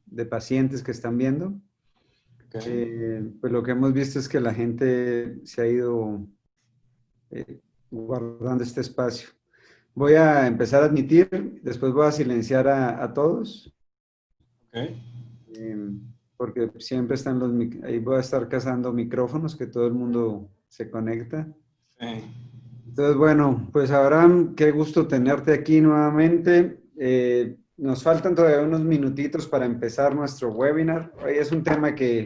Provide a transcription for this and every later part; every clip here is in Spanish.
de pacientes que están viendo. Okay. Pues lo que hemos visto es que la gente se ha ido guardando este espacio. Voy a empezar a admitir, después voy a silenciar a todos, Okay. porque siempre están ahí voy a estar cazando micrófonos, que todo el mundo se conecta. Sí. Entonces, bueno, pues Abraham, qué gusto tenerte aquí nuevamente. Nos faltan todavía unos minutitos para empezar nuestro webinar. Hoy es un tema que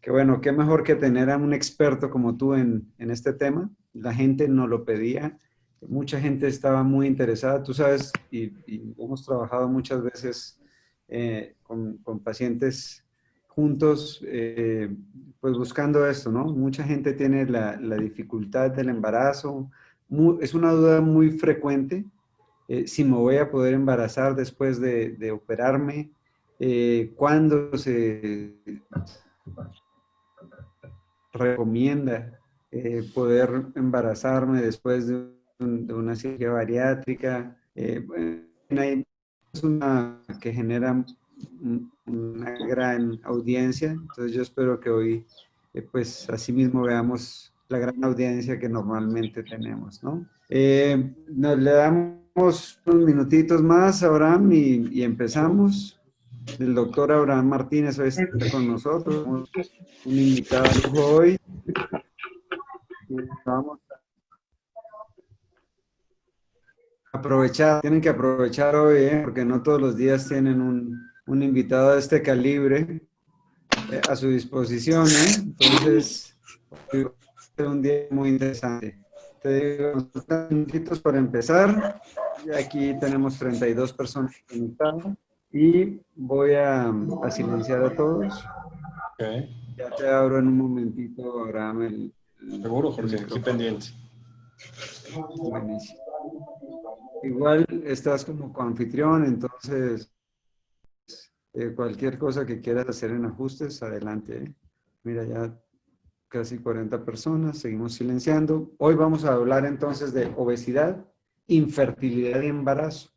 bueno, qué mejor que tener a un experto como tú en este tema. La gente nos lo pedía, mucha gente estaba muy interesada, tú sabes, y hemos trabajado muchas veces con pacientes juntos, pues buscando esto, ¿no? Mucha gente tiene la dificultad del embarazo, es una duda muy frecuente, si me voy a poder embarazar después de operarme, cuándo se recomienda poder embarazarme después de una cirugía bariátrica. Bueno, es una que genera una gran audiencia, entonces yo espero que hoy, pues así mismo veamos la gran audiencia que normalmente tenemos, ¿no? Nos le damos unos minutitos más, Abraham, y empezamos. El doctor Abraham Martínez hoy está con nosotros, un invitado de lujo hoy. Vamos a aprovechar, tienen que aprovechar hoy, porque no todos los días tienen un invitado de este calibre a su disposición, ¿eh? Entonces, hoy va a ser un día muy interesante. Te digo, unos minutitos para empezar. Y aquí tenemos 32 personas conectadas y voy a silenciar a todos. Okay. Ya te abro en un momentito, Abraham, Seguro, el Jorge, aquí micrófono. pendiente. Buenísimo. Igual estás como coanfitrión, entonces cualquier cosa que quieras hacer en ajustes, adelante. Mira, ya casi 40 personas, seguimos silenciando. Hoy vamos a hablar entonces de obesidad, infertilidad y embarazo.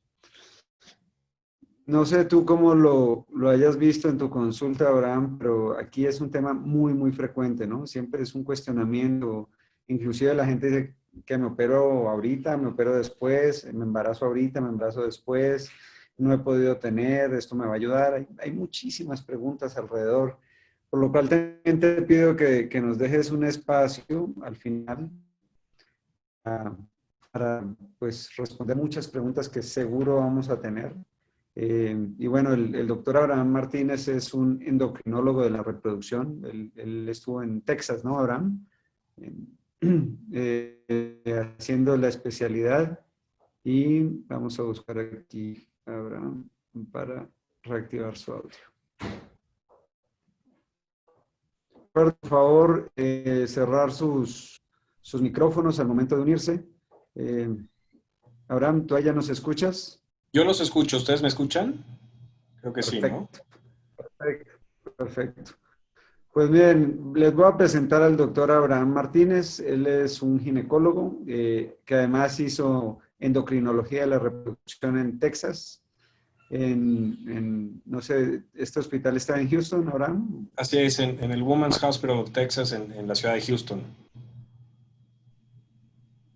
No sé tú cómo lo hayas visto en tu consulta, Abraham, pero aquí es un tema muy, muy frecuente, ¿no? Siempre es un cuestionamiento. Inclusive la gente dice que me opero ahorita, me opero después, me embarazo ahorita, me embarazo después, no he podido tener, esto me va a ayudar. Hay muchísimas preguntas alrededor, por lo cual también te pido que nos dejes un espacio al final para, para, pues, responder muchas preguntas que seguro vamos a tener. Y bueno, el doctor Abraham Martínez es un endocrinólogo de la reproducción. Él estuvo en Texas, ¿no, Abraham? Haciendo la especialidad. Y vamos a buscar aquí a Abraham para reactivar su audio. Por favor, cerrar sus micrófonos al momento de unirse. Abraham, ¿tú allá nos escuchas? Yo los escucho, ¿ustedes me escuchan? Creo que sí, ¿no? Perfecto, perfecto, perfecto. Pues bien, les voy a presentar al doctor Abraham Martínez. Él es un ginecólogo que además hizo endocrinología de la reproducción en Texas. No sé, ¿este hospital está en Houston, Abraham? Así es, en el Women's Hospital of Texas, en la ciudad de Houston.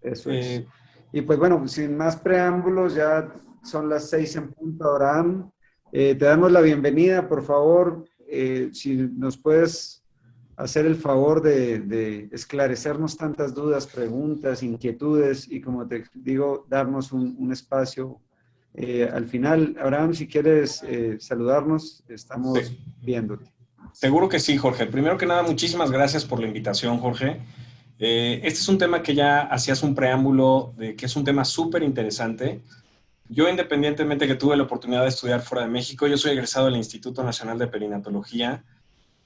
Eso es. Eh, Y pues bueno, sin más preámbulos, ya son las 6 en punto, Abraham. Te damos la bienvenida, por favor, si nos puedes hacer el favor de esclarecernos tantas dudas, preguntas, inquietudes y como te digo, darnos un espacio. Al final, Abraham, si quieres saludarnos, estamos sí, viéndote. seguro que sí, Jorge. Primero que nada, muchísimas gracias por la invitación, Jorge. Este es un tema que ya hacías un preámbulo de que es un tema súper interesante. Yo, independientemente que tuve la oportunidad de estudiar fuera de México, yo soy egresado del Instituto Nacional de Perinatología,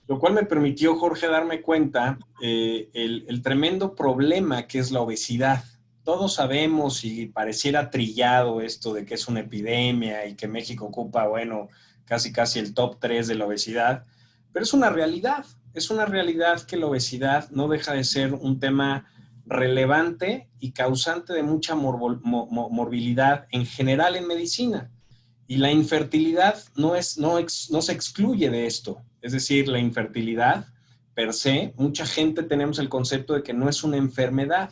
lo cual me permitió, Jorge, darme cuenta el tremendo problema que es la obesidad. Todos sabemos y pareciera trillado esto de que es una epidemia y que México ocupa, bueno, casi casi el top 3 de la obesidad, pero es una realidad que la obesidad no deja de ser un tema relevante y causante de mucha morbilidad en general en medicina. Y la infertilidad no se excluye de esto. Es decir, la infertilidad per se, mucha gente tenemos el concepto de que no es una enfermedad.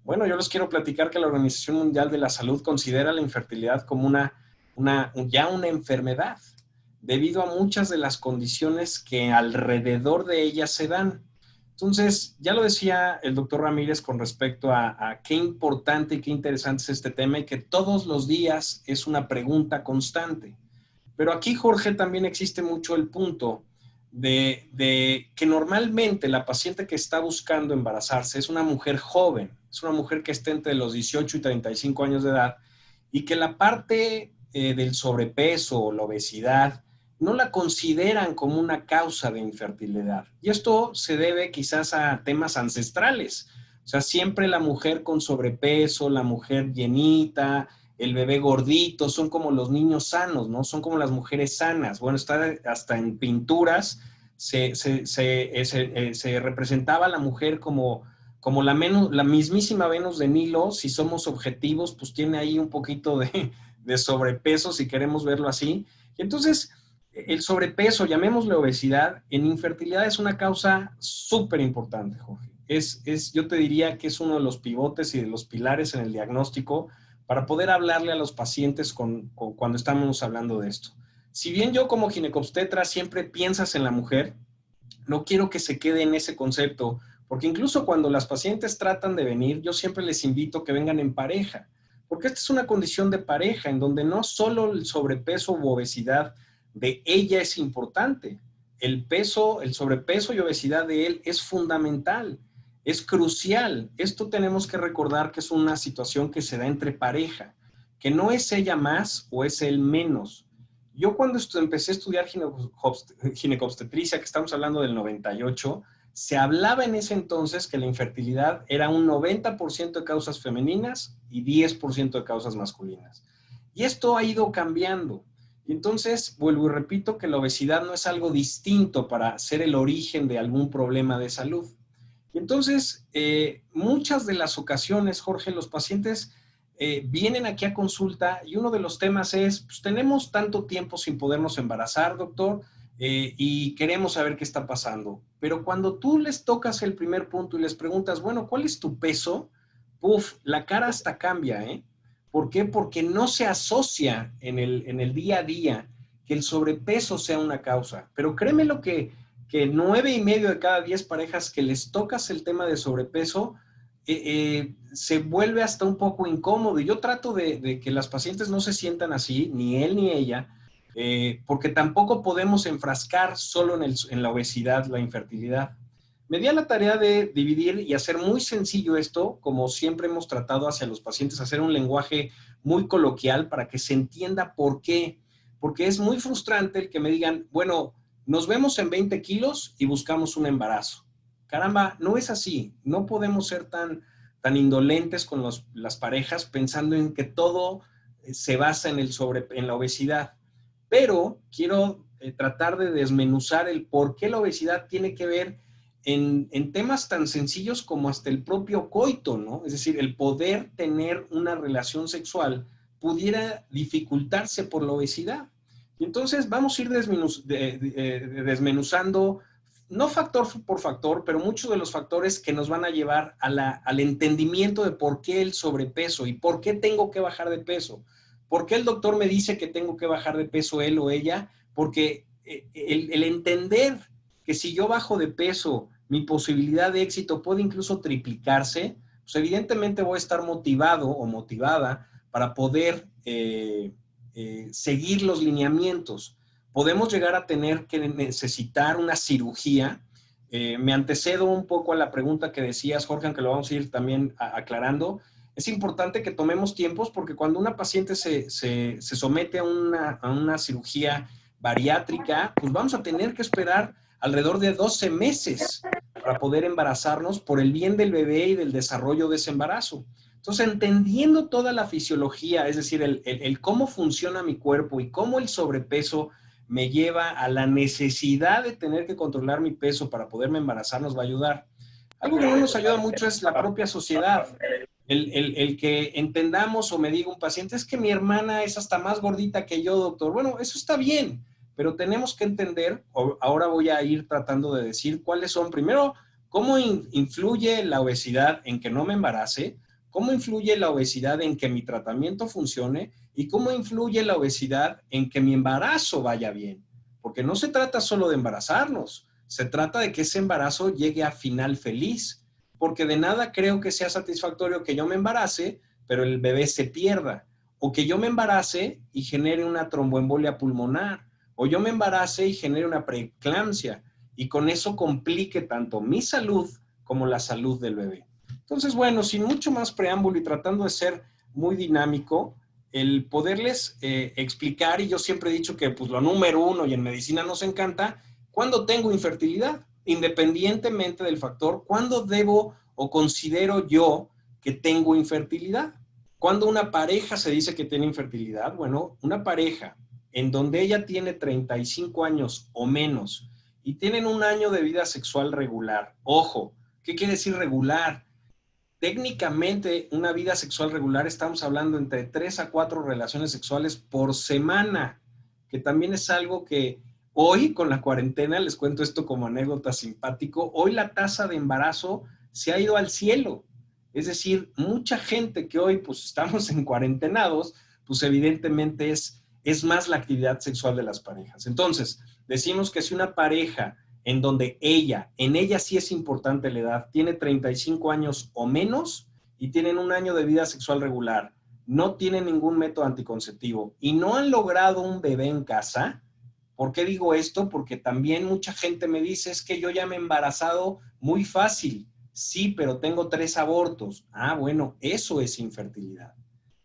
Bueno, yo les quiero platicar que la Organización Mundial de la Salud considera la infertilidad como ya una enfermedad, debido a muchas de las condiciones que alrededor de ella se dan. Entonces, ya lo decía el doctor Ramírez con respecto a qué importante y qué interesante es este tema y que todos los días es una pregunta constante. Pero aquí, Jorge, también existe mucho el punto de que normalmente la paciente que está buscando embarazarse es una mujer joven, es una mujer que está entre los 18 y 35 años de edad y que la parte del sobrepeso o la obesidad no la consideran como una causa de infertilidad. Y esto se debe quizás a temas ancestrales. O sea, siempre la mujer con sobrepeso, la mujer llenita, el bebé gordito, son como los niños sanos, ¿no? Son como las mujeres sanas. Bueno, está hasta en pinturas se representaba a la mujer como la mismísima Venus de Nilo. Si somos objetivos, pues tiene ahí un poquito de sobrepeso, si queremos verlo así. Y entonces, el sobrepeso, llamémosle obesidad, en infertilidad es una causa súper importante, Jorge. Yo te diría que es uno de los pivotes y de los pilares en el diagnóstico para poder hablarle a los pacientes cuando estamos hablando de esto. Si bien yo como ginecobstetra siempre piensas en la mujer, no quiero que se quede en ese concepto, porque incluso cuando las pacientes tratan de venir, yo siempre les invito a que vengan en pareja, porque esta es una condición de pareja en donde no solo el sobrepeso u obesidad de ella es importante, el peso, el sobrepeso y obesidad de él es fundamental. Es crucial. Esto tenemos que recordar que es una situación que se da entre pareja, que no es ella más o es él menos. Yo cuando empecé a estudiar ginecobstetricia, que estamos hablando del 98, se hablaba en ese entonces que la infertilidad era un 90% de causas femeninas y 10% de causas masculinas. Y esto ha ido cambiando. Y entonces, vuelvo y repito que la obesidad no es algo distinto para ser el origen de algún problema de salud. Y entonces, muchas de las ocasiones, Jorge, los pacientes vienen aquí a consulta y uno de los temas es, pues tenemos tanto tiempo sin podernos embarazar, doctor, y queremos saber qué está pasando. Pero cuando tú les tocas el primer punto y les preguntas, bueno, ¿cuál es tu peso? Puf, la cara hasta cambia, ¿eh? ¿Por qué? Porque no se asocia en el día a día que el sobrepeso sea una causa. Pero créeme lo que 9.5 de cada 10 parejas que les tocas el tema de sobrepeso, se vuelve hasta un poco incómodo. Y yo trato de que las pacientes no se sientan así, ni él ni ella, porque tampoco podemos enfrascar solo en la obesidad, la infertilidad. Me di a la tarea de dividir y hacer muy sencillo esto, como siempre hemos tratado hacia los pacientes, hacer un lenguaje muy coloquial para que se entienda por qué. Porque es muy frustrante el que me digan, bueno, nos vemos en 20 kilos y buscamos un embarazo. Caramba, no es así. No podemos ser tan indolentes con las parejas pensando en que todo se basa en la obesidad. Pero quiero tratar de desmenuzar el por qué la obesidad tiene que ver en temas tan sencillos como hasta el propio coito, ¿no? Es decir, el poder tener una relación sexual pudiera dificultarse por la obesidad. Y entonces vamos a ir desmenuzando, no factor por factor, pero muchos de los factores que nos van a llevar al entendimiento de por qué el sobrepeso y por qué tengo que bajar de peso. ¿Por qué el doctor me dice que tengo que bajar de peso él o ella? Porque el entender que si yo bajo de peso, mi posibilidad de éxito puede incluso triplicarse, pues evidentemente voy a estar motivado o motivada para poder seguir los lineamientos. Podemos llegar a tener que necesitar una cirugía. Me antecedo un poco a la pregunta que decías, Jorge, aunque lo vamos a ir también aclarando. Es importante que tomemos tiempos porque cuando una paciente se somete a una cirugía bariátrica, pues vamos a tener que esperar alrededor de 12 meses para poder embarazarnos por el bien del bebé y del desarrollo de ese embarazo. Entonces, entendiendo toda la fisiología, es decir, el cómo funciona mi cuerpo y cómo el sobrepeso me lleva a la necesidad de tener que controlar mi peso para poderme embarazar, nos va a ayudar. Algo que no nos ayuda mucho es la propia sociedad. El que entendamos o me diga un paciente, es que mi hermana es hasta más gordita que yo, doctor. Bueno, eso está bien, pero tenemos que entender, ahora voy a ir tratando de decir cuáles son, primero, cómo influye la obesidad en que no me embarace, cómo influye la obesidad en que mi tratamiento funcione y cómo influye la obesidad en que mi embarazo vaya bien. Porque no se trata solo de embarazarnos, se trata de que ese embarazo llegue a final feliz, porque de nada creo que sea satisfactorio que yo me embarace, pero el bebé se pierda, o que yo me embarace y genere una tromboembolia pulmonar, o yo me embarace y genere una preeclampsia, y con eso complique tanto mi salud como la salud del bebé. Entonces, bueno, sin mucho más preámbulo y tratando de ser muy dinámico, el poderles explicar, y yo siempre he dicho que pues lo número uno, y en medicina nos encanta, ¿cuándo tengo infertilidad? Independientemente del factor, ¿cuándo debo o considero yo que tengo infertilidad? ¿Cuándo una pareja se dice que tiene infertilidad? Bueno, una pareja en donde ella tiene 35 años o menos y tienen un año de vida sexual regular. Ojo, ¿qué quiere decir regular? Técnicamente, una vida sexual regular, estamos hablando entre 3 a 4 relaciones sexuales por semana, que también es algo que hoy con la cuarentena, les cuento esto como anécdota simpático, hoy la tasa de embarazo se ha ido al cielo. Es decir, mucha gente que hoy pues estamos en cuarentenados, pues evidentemente es más la actividad sexual de las parejas. Entonces, decimos que si una pareja en donde en ella sí es importante la edad, tiene 35 años o menos y tienen un año de vida sexual regular, no tienen ningún método anticonceptivo y no han logrado un bebé en casa. ¿Por qué digo esto? Porque también mucha gente me dice, es que yo ya me he embarazado muy fácil. Sí, pero tengo 3 abortos. Ah, bueno, eso es infertilidad.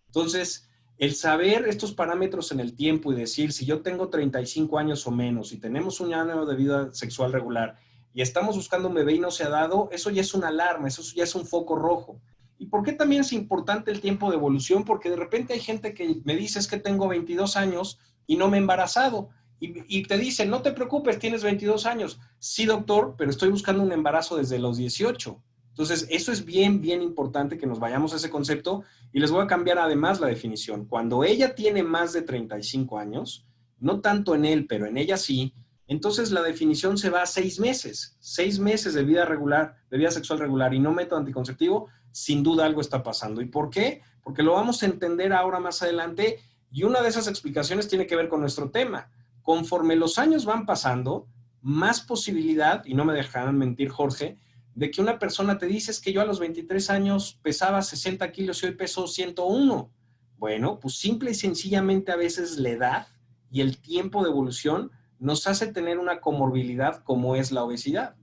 Entonces, el saber estos parámetros en el tiempo y decir, si yo tengo 35 años o menos y tenemos un año de vida sexual regular y estamos buscando un bebé y no se ha dado, eso ya es una alarma, eso ya es un foco rojo. ¿Y por qué también es importante el tiempo de evolución? Porque de repente hay gente que me dice, es que tengo 22 años y no me he embarazado. Y te dicen, no te preocupes, tienes 22 años. Sí, doctor, pero estoy buscando un embarazo desde los 18. Entonces, eso es bien, bien importante que nos vayamos a ese concepto y les voy a cambiar además la definición. Cuando ella tiene más de 35 años, no tanto en él, pero en ella sí, entonces la definición se va a 6 meses. 6 meses de vida regular, de vida sexual regular y no método anticonceptivo, sin duda algo está pasando. ¿Y por qué? Porque lo vamos a entender ahora más adelante y una de esas explicaciones tiene que ver con nuestro tema. Conforme los años van pasando, más posibilidad, y no me dejarán mentir, Jorge, de que una persona te dice, es que yo a los 23 años pesaba 60 kilos y hoy peso 101. Bueno, pues simple y sencillamente a veces la edad y el tiempo de evolución nos hace tener una comorbilidad como es la obesidad.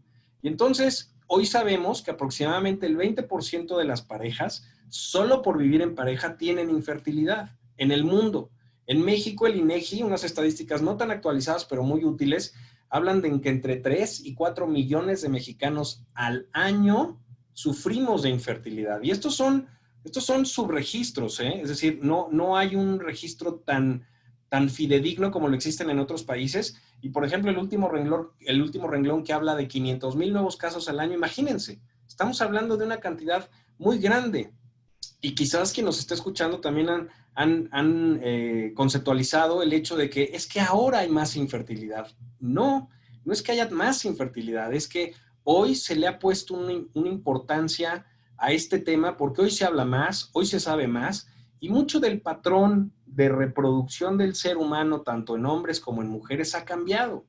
Y entonces, hoy sabemos que aproximadamente el 20% de las parejas, solo por vivir en pareja, tienen infertilidad en el mundo. En México, el INEGI, unas estadísticas no tan actualizadas, pero muy útiles, hablan de que entre 3 y 4 millones de mexicanos al año sufrimos de infertilidad. Y estos son subregistros, ¿eh? Es decir, no hay un registro tan fidedigno como lo existen en otros países. Y, por ejemplo, el último renglón que habla de 500,000 nuevos casos al año, imagínense, estamos hablando de una cantidad muy grande. Y quizás quien nos está escuchando también han conceptualizado el hecho de que es que ahora hay más infertilidad. No, no es que haya más infertilidad, es que hoy se le ha puesto una importancia a este tema porque hoy se habla más, hoy se sabe más y mucho del patrón de reproducción del ser humano, tanto en hombres como en mujeres, ha cambiado.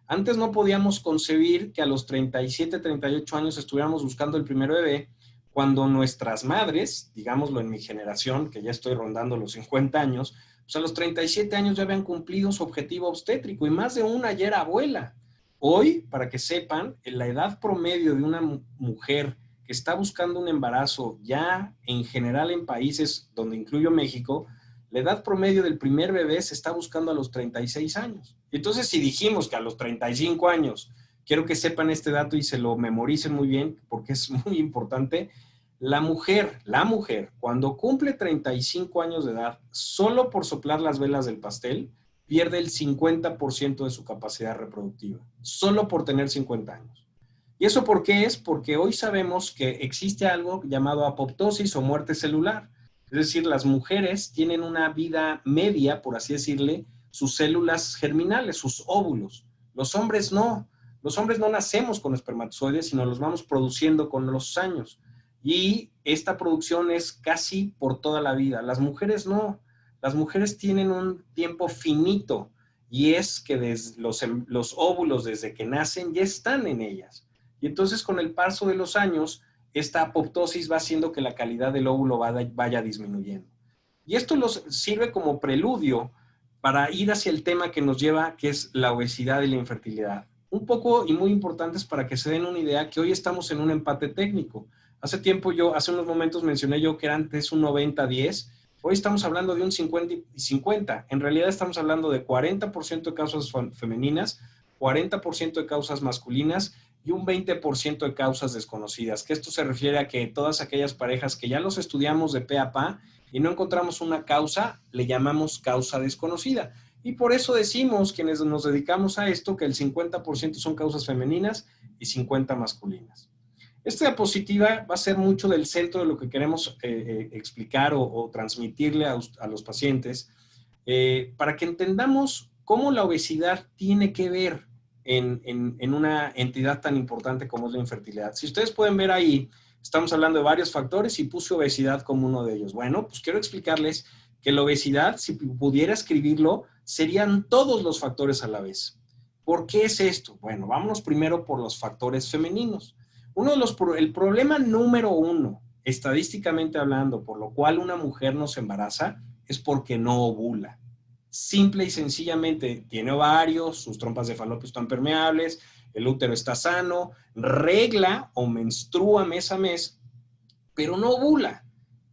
Antes no podíamos concebir que a los 37, 38 años estuviéramos buscando el primer bebé, cuando nuestras madres, digámoslo en mi generación, que ya estoy rondando los 50 años, pues a los 37 años ya habían cumplido su objetivo obstétrico y más de una ya era abuela. Hoy, para que sepan, la edad promedio de una mujer que está buscando un embarazo ya en general en países donde incluyo México, la edad promedio del primer bebé se está buscando a los 36 años. Entonces, si dijimos que a los 35 años, quiero que sepan este dato y se lo memoricen muy bien porque es muy importante, la mujer, cuando cumple 35 años de edad, solo por soplar las velas del pastel, pierde el 50% de su capacidad reproductiva, solo por tener 50 años. ¿Y eso por qué es? Porque hoy sabemos que existe algo llamado apoptosis o muerte celular. Es decir, las mujeres tienen una vida media, por así decirle, sus células germinales, sus óvulos. Los hombres no. Los hombres no nacemos con espermatozoides, sino los vamos produciendo con los años. Y esta producción es casi por toda la vida. Las mujeres no. Las mujeres tienen un tiempo finito y es que desde los óvulos desde que nacen ya están en ellas. Y entonces con el paso de los años, esta apoptosis va haciendo que la calidad del óvulo vaya disminuyendo. Y esto nos sirve como preludio para ir hacia el tema que nos lleva, que es la obesidad y la infertilidad. Un poco y muy importantes para que se den una idea que hoy estamos en un empate técnico. Hace unos momentos mencioné yo que era antes un 90-10, hoy estamos hablando de un 50 y 50. En realidad estamos hablando de 40% de causas femeninas, 40% de causas masculinas y un 20% de causas desconocidas, que esto se refiere a que todas aquellas parejas que ya los estudiamos de pe a pa y no encontramos una causa, le llamamos causa desconocida. Y por eso decimos, quienes nos dedicamos a esto, que el 50% son causas femeninas y 50 masculinas. Esta diapositiva va a ser mucho del centro de lo que queremos explicar o transmitirle a los pacientes para que entendamos cómo la obesidad tiene que ver en una entidad tan importante como es la infertilidad. Si ustedes pueden ver ahí, estamos hablando de varios factores y puse obesidad como uno de ellos. Bueno, pues quiero explicarles que la obesidad, si pudiera escribirlo, serían todos los factores a la vez. ¿Por qué es esto? Bueno, vámonos primero por los factores femeninos. El problema número uno, estadísticamente hablando, por lo cual una mujer no se embaraza, es porque no ovula. Simple y sencillamente tiene ovarios, sus trompas de falopio están permeables, el útero está sano, regla o menstrua mes a mes, pero no ovula.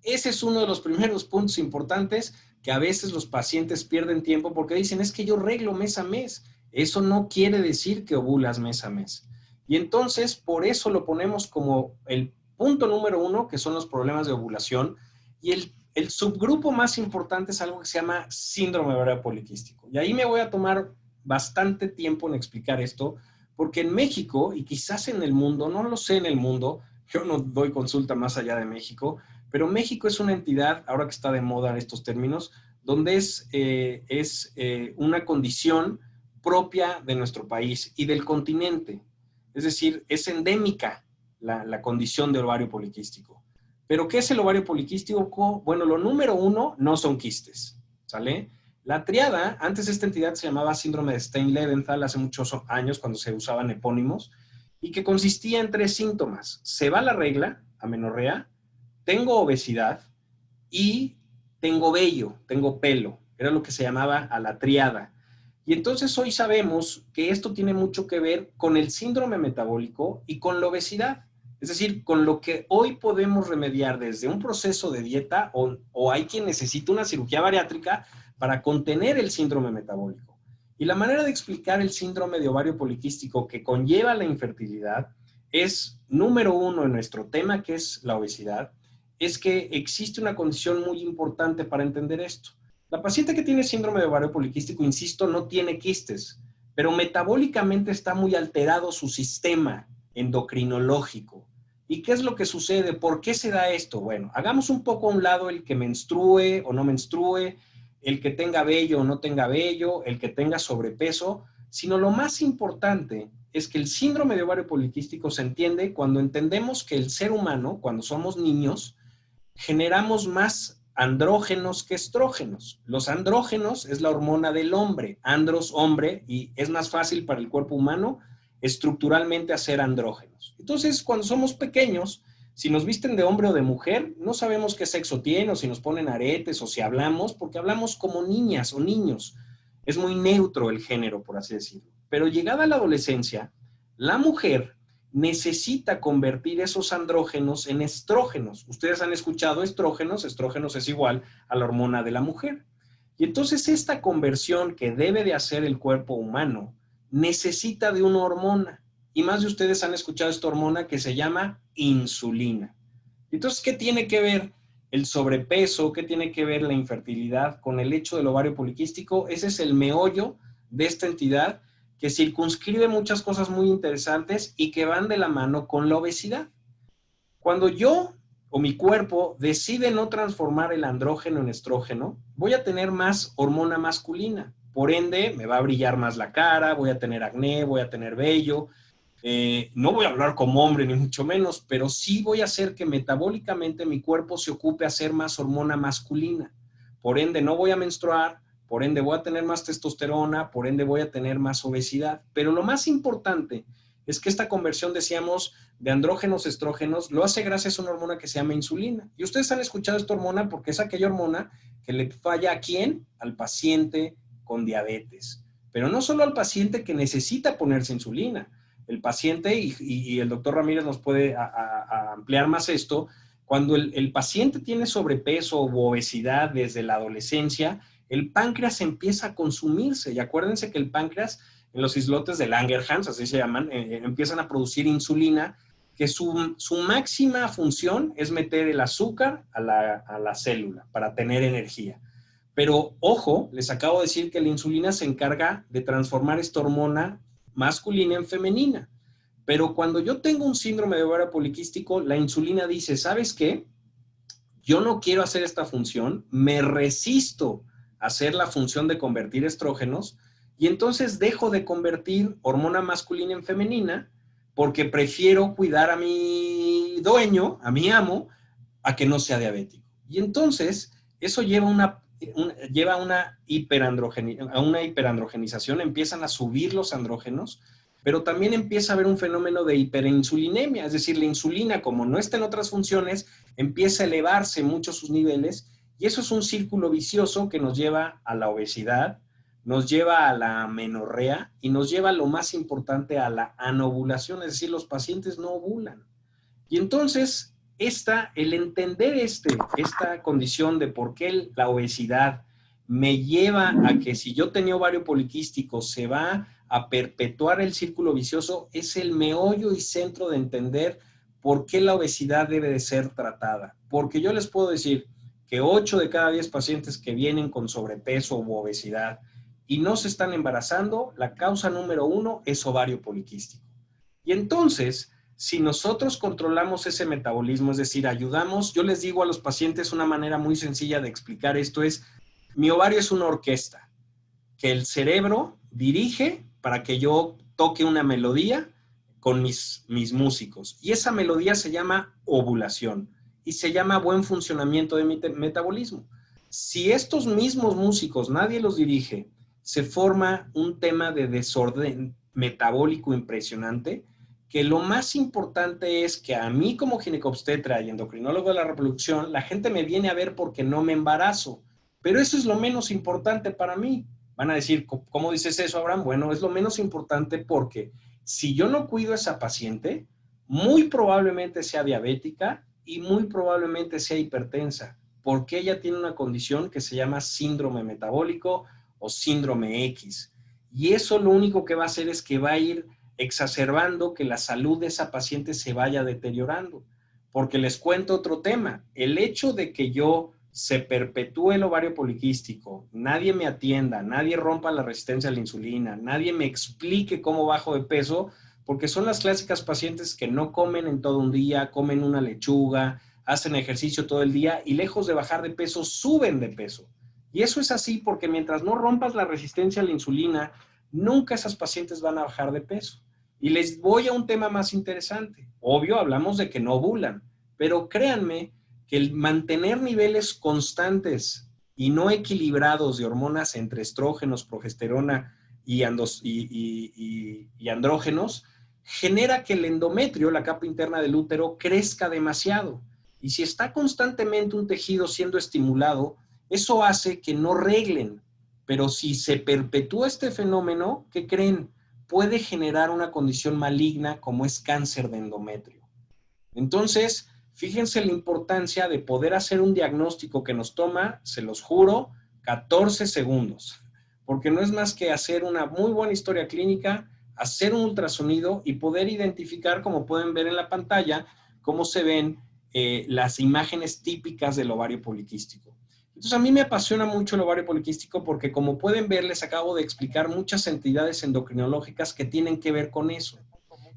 Ese es uno de los primeros puntos importantes que a veces los pacientes pierden tiempo porque dicen, es que yo reglo mes a mes. Eso no quiere decir que ovulas mes a mes. Y entonces, por eso lo ponemos como el punto número uno, que son los problemas de ovulación. Y el subgrupo más importante es algo que se llama síndrome de ovario poliquístico. Y ahí me voy a tomar bastante tiempo en explicar esto, porque en México, y quizás en el mundo, no lo sé en el mundo, yo no doy consulta más allá de México, pero México es una entidad, ahora que está de moda estos términos, donde es una condición propia de nuestro país y del continente. Es decir, es endémica la condición del ovario poliquístico. ¿Pero qué es el ovario poliquístico? Bueno, lo número uno no son quistes, ¿sale? La triada, antes esta entidad se llamaba síndrome de Stein-Leventhal hace muchos años cuando se usaban epónimos, y que consistía en 3 síntomas. Se va la regla, amenorrea, tengo obesidad y tengo vello, tengo pelo. Era lo que se llamaba a la triada. Y entonces hoy sabemos que esto tiene mucho que ver con el síndrome metabólico y con la obesidad. Es decir, con lo que hoy podemos remediar desde un proceso de dieta o hay quien necesita una cirugía bariátrica para contener el síndrome metabólico. Y la manera de explicar el síndrome de ovario poliquístico que conlleva la infertilidad es, número uno en nuestro tema, que es la obesidad, es que existe una condición muy importante para entender esto. La paciente que tiene síndrome de ovario poliquístico, insisto, no tiene quistes, pero metabólicamente está muy alterado su sistema endocrinológico. ¿Y qué es lo que sucede? ¿Por qué se da esto? Bueno, hagamos un poco a un lado el que menstrue o no menstrue, el que tenga vello o no tenga vello, el que tenga sobrepeso, sino lo más importante es que el síndrome de ovario poliquístico se entiende cuando entendemos que el ser humano, cuando somos niños, generamos más andrógenos que estrógenos. Los andrógenos es la hormona del hombre, andros, hombre, y es más fácil para el cuerpo humano estructuralmente hacer andrógenos. Entonces, cuando somos pequeños, si nos visten de hombre o de mujer, no sabemos qué sexo tiene, o si nos ponen aretes, o si hablamos, porque hablamos como niñas o niños. Es muy neutro el género, por así decirlo. Pero llegada a la adolescencia, la mujer necesita convertir esos andrógenos en estrógenos. Ustedes han escuchado estrógenos, estrógenos es igual a la hormona de la mujer. Y entonces esta conversión que debe de hacer el cuerpo humano necesita de una hormona. Y más de ustedes han escuchado esta hormona que se llama insulina. Entonces, ¿qué tiene que ver el sobrepeso? ¿Qué tiene que ver la infertilidad con el hecho del ovario poliquístico? Ese es el meollo de esta entidad que circunscribe muchas cosas muy interesantes y que van de la mano con la obesidad. Cuando yo o mi cuerpo decide no transformar el andrógeno en estrógeno, voy a tener más hormona masculina. Por ende, me va a brillar más la cara, voy a tener acné, voy a tener vello. No voy a hablar como hombre, ni mucho menos, pero sí voy a hacer que metabólicamente mi cuerpo se ocupe a hacer más hormona masculina. Por ende, no voy a menstruar, por ende voy a tener más testosterona, por ende voy a tener más obesidad. Pero lo más importante es que esta conversión, decíamos, de andrógenos a estrógenos, lo hace gracias a una hormona que se llama insulina. Y ustedes han escuchado esta hormona porque es aquella hormona que le falla ¿a quién? Al paciente con diabetes. Pero no solo al paciente que necesita ponerse insulina. El paciente, y el doctor Ramírez nos puede ampliar más esto, cuando el paciente tiene sobrepeso u obesidad desde la adolescencia, el páncreas empieza a consumirse. Y acuérdense que el páncreas, en los islotes de Langerhans, así se llaman, empiezan a producir insulina, que su máxima función es meter el azúcar a la célula para tener energía. Pero, ojo, les acabo de decir que la insulina se encarga de transformar esta hormona masculina en femenina. Pero cuando yo tengo un síndrome de ovario poliquístico, la insulina dice, ¿sabes qué? Yo no quiero hacer esta función, me resisto a hacer la función de convertir estrógenos y entonces dejo de convertir hormona masculina en femenina porque prefiero cuidar a mi dueño, a mi amo, a que no sea diabético. Y entonces eso lleva a una hiperandrogenización, empiezan a subir los andrógenos, pero también empieza a haber un fenómeno de hiperinsulinemia, es decir, la insulina, como no está en otras funciones, empieza a elevarse mucho sus niveles, y eso es un círculo vicioso que nos lleva a la obesidad, nos lleva a la amenorrea y nos lleva, lo más importante, a la anovulación, es decir, los pacientes no ovulan. Y entonces, el entender esta condición de por qué la obesidad me lleva a que si yo tenía ovario poliquístico se va a perpetuar el círculo vicioso, es el meollo y centro de entender por qué la obesidad debe de ser tratada. Porque yo les puedo decir que 8 de cada 10 pacientes que vienen con sobrepeso u obesidad y no se están embarazando, la causa número 1 es ovario poliquístico. Y entonces, si nosotros controlamos ese metabolismo, es decir, ayudamos, yo les digo a los pacientes una manera muy sencilla de explicar esto es, mi ovario es una orquesta que el cerebro dirige para que yo toque una melodía con mis músicos. Y esa melodía se llama ovulación y se llama buen funcionamiento de mi metabolismo. Si estos mismos músicos, nadie los dirige, se forma un tema de desorden metabólico impresionante, que lo más importante es que a mí como ginecobstetra y endocrinólogo de la reproducción, la gente me viene a ver porque no me embarazo. Pero eso es lo menos importante para mí. Van a decir, ¿cómo dices eso, Abraham? Bueno, es lo menos importante porque si yo no cuido a esa paciente, muy probablemente sea diabética y muy probablemente sea hipertensa, porque ella tiene una condición que se llama síndrome metabólico o síndrome X. Y eso lo único que va a hacer es que va a ir exacerbando que la salud de esa paciente se vaya deteriorando. Porque les cuento otro tema, el hecho de que yo se perpetúe el ovario poliquístico, nadie me atienda, nadie rompa la resistencia a la insulina, nadie me explique cómo bajo de peso, porque son las clásicas pacientes que no comen en todo un día, comen una lechuga, hacen ejercicio todo el día y lejos de bajar de peso, suben de peso. Y eso es así porque mientras no rompas la resistencia a la insulina, nunca esas pacientes van a bajar de peso. Y les voy a un tema más interesante. Obvio, hablamos de que no ovulan, pero créanme que el mantener niveles constantes y no equilibrados de hormonas entre estrógenos, progesterona y andrógenos genera que el endometrio, la capa interna del útero, crezca demasiado. Y si está constantemente un tejido siendo estimulado, eso hace que no reglen. Pero si se perpetúa este fenómeno, ¿qué creen? Puede generar una condición maligna como es cáncer de endometrio. Entonces, fíjense la importancia de poder hacer un diagnóstico que nos toma, se los juro, 14 segundos. Porque no es más que hacer una muy buena historia clínica, hacer un ultrasonido y poder identificar, como pueden ver en la pantalla, cómo se ven las imágenes típicas del ovario poliquístico. Entonces, a mí me apasiona mucho el ovario poliquístico porque, como pueden ver, les acabo de explicar muchas entidades endocrinológicas que tienen que ver con eso.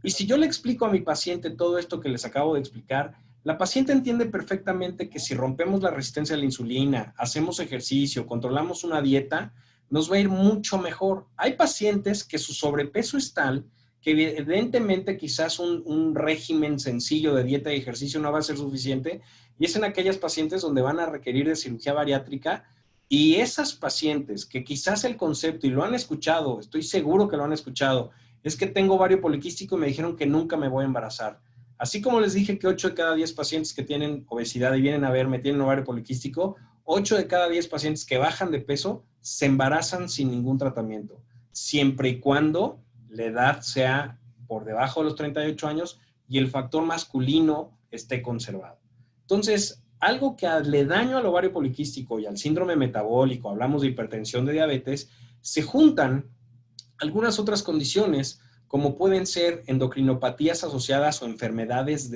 Y si yo le explico a mi paciente todo esto que les acabo de explicar, la paciente entiende perfectamente que si rompemos la resistencia a la insulina, hacemos ejercicio, controlamos una dieta, nos va a ir mucho mejor. Hay pacientes que su sobrepeso es tal que evidentemente quizás un régimen sencillo de dieta y ejercicio no va a ser suficiente, y es en aquellas pacientes donde van a requerir de cirugía bariátrica, y esas pacientes que quizás el concepto, y lo han escuchado, estoy seguro que lo han escuchado, es que tengo ovario poliquístico y me dijeron que nunca me voy a embarazar. Así como les dije que 8 de cada 10 pacientes que tienen obesidad y vienen a verme tienen ovario poliquístico, 8 de cada 10 pacientes que bajan de peso se embarazan sin ningún tratamiento, siempre y cuando la edad sea por debajo de los 38 años y el factor masculino esté conservado. Entonces, algo que le daño al ovario poliquístico y al síndrome metabólico, hablamos de hipertensión, de diabetes, se juntan algunas otras condiciones, como pueden ser endocrinopatías asociadas o enfermedades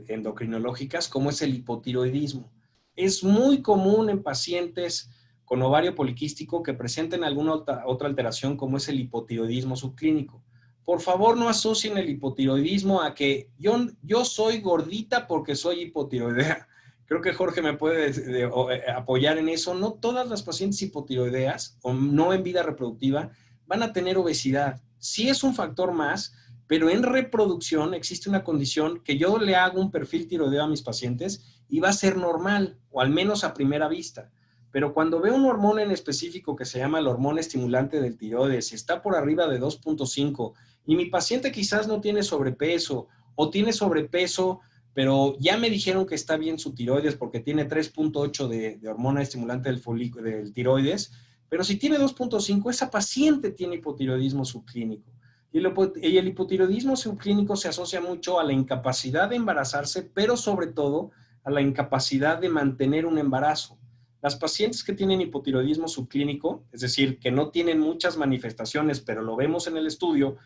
endocrinológicas, como es el hipotiroidismo. Es muy común en pacientes con ovario poliquístico que presenten alguna otra alteración, como es el hipotiroidismo subclínico. Por favor, no asocien el hipotiroidismo a que yo soy gordita porque soy hipotiroidea. Creo que Jorge me puede apoyar en eso. No todas las pacientes hipotiroideas o no en vida reproductiva van a tener obesidad. Sí es un factor más, pero en reproducción existe una condición que yo le hago un perfil tiroideo a mis pacientes y va a ser normal, o al menos a primera vista. Pero cuando veo un hormona en específico que se llama el hormona estimulante del tiroides y está por arriba de 2.5 y mi paciente quizás no tiene sobrepeso o tiene sobrepeso, pero ya me dijeron que está bien su tiroides porque tiene 3.8 de hormona estimulante del tiroides, pero si tiene 2.5, esa paciente tiene hipotiroidismo subclínico. Y el hipotiroidismo subclínico se asocia mucho a la incapacidad de embarazarse, pero sobre todo a la incapacidad de mantener un embarazo. Las pacientes que tienen hipotiroidismo subclínico, es decir, que no tienen muchas manifestaciones, pero lo vemos en el estudio,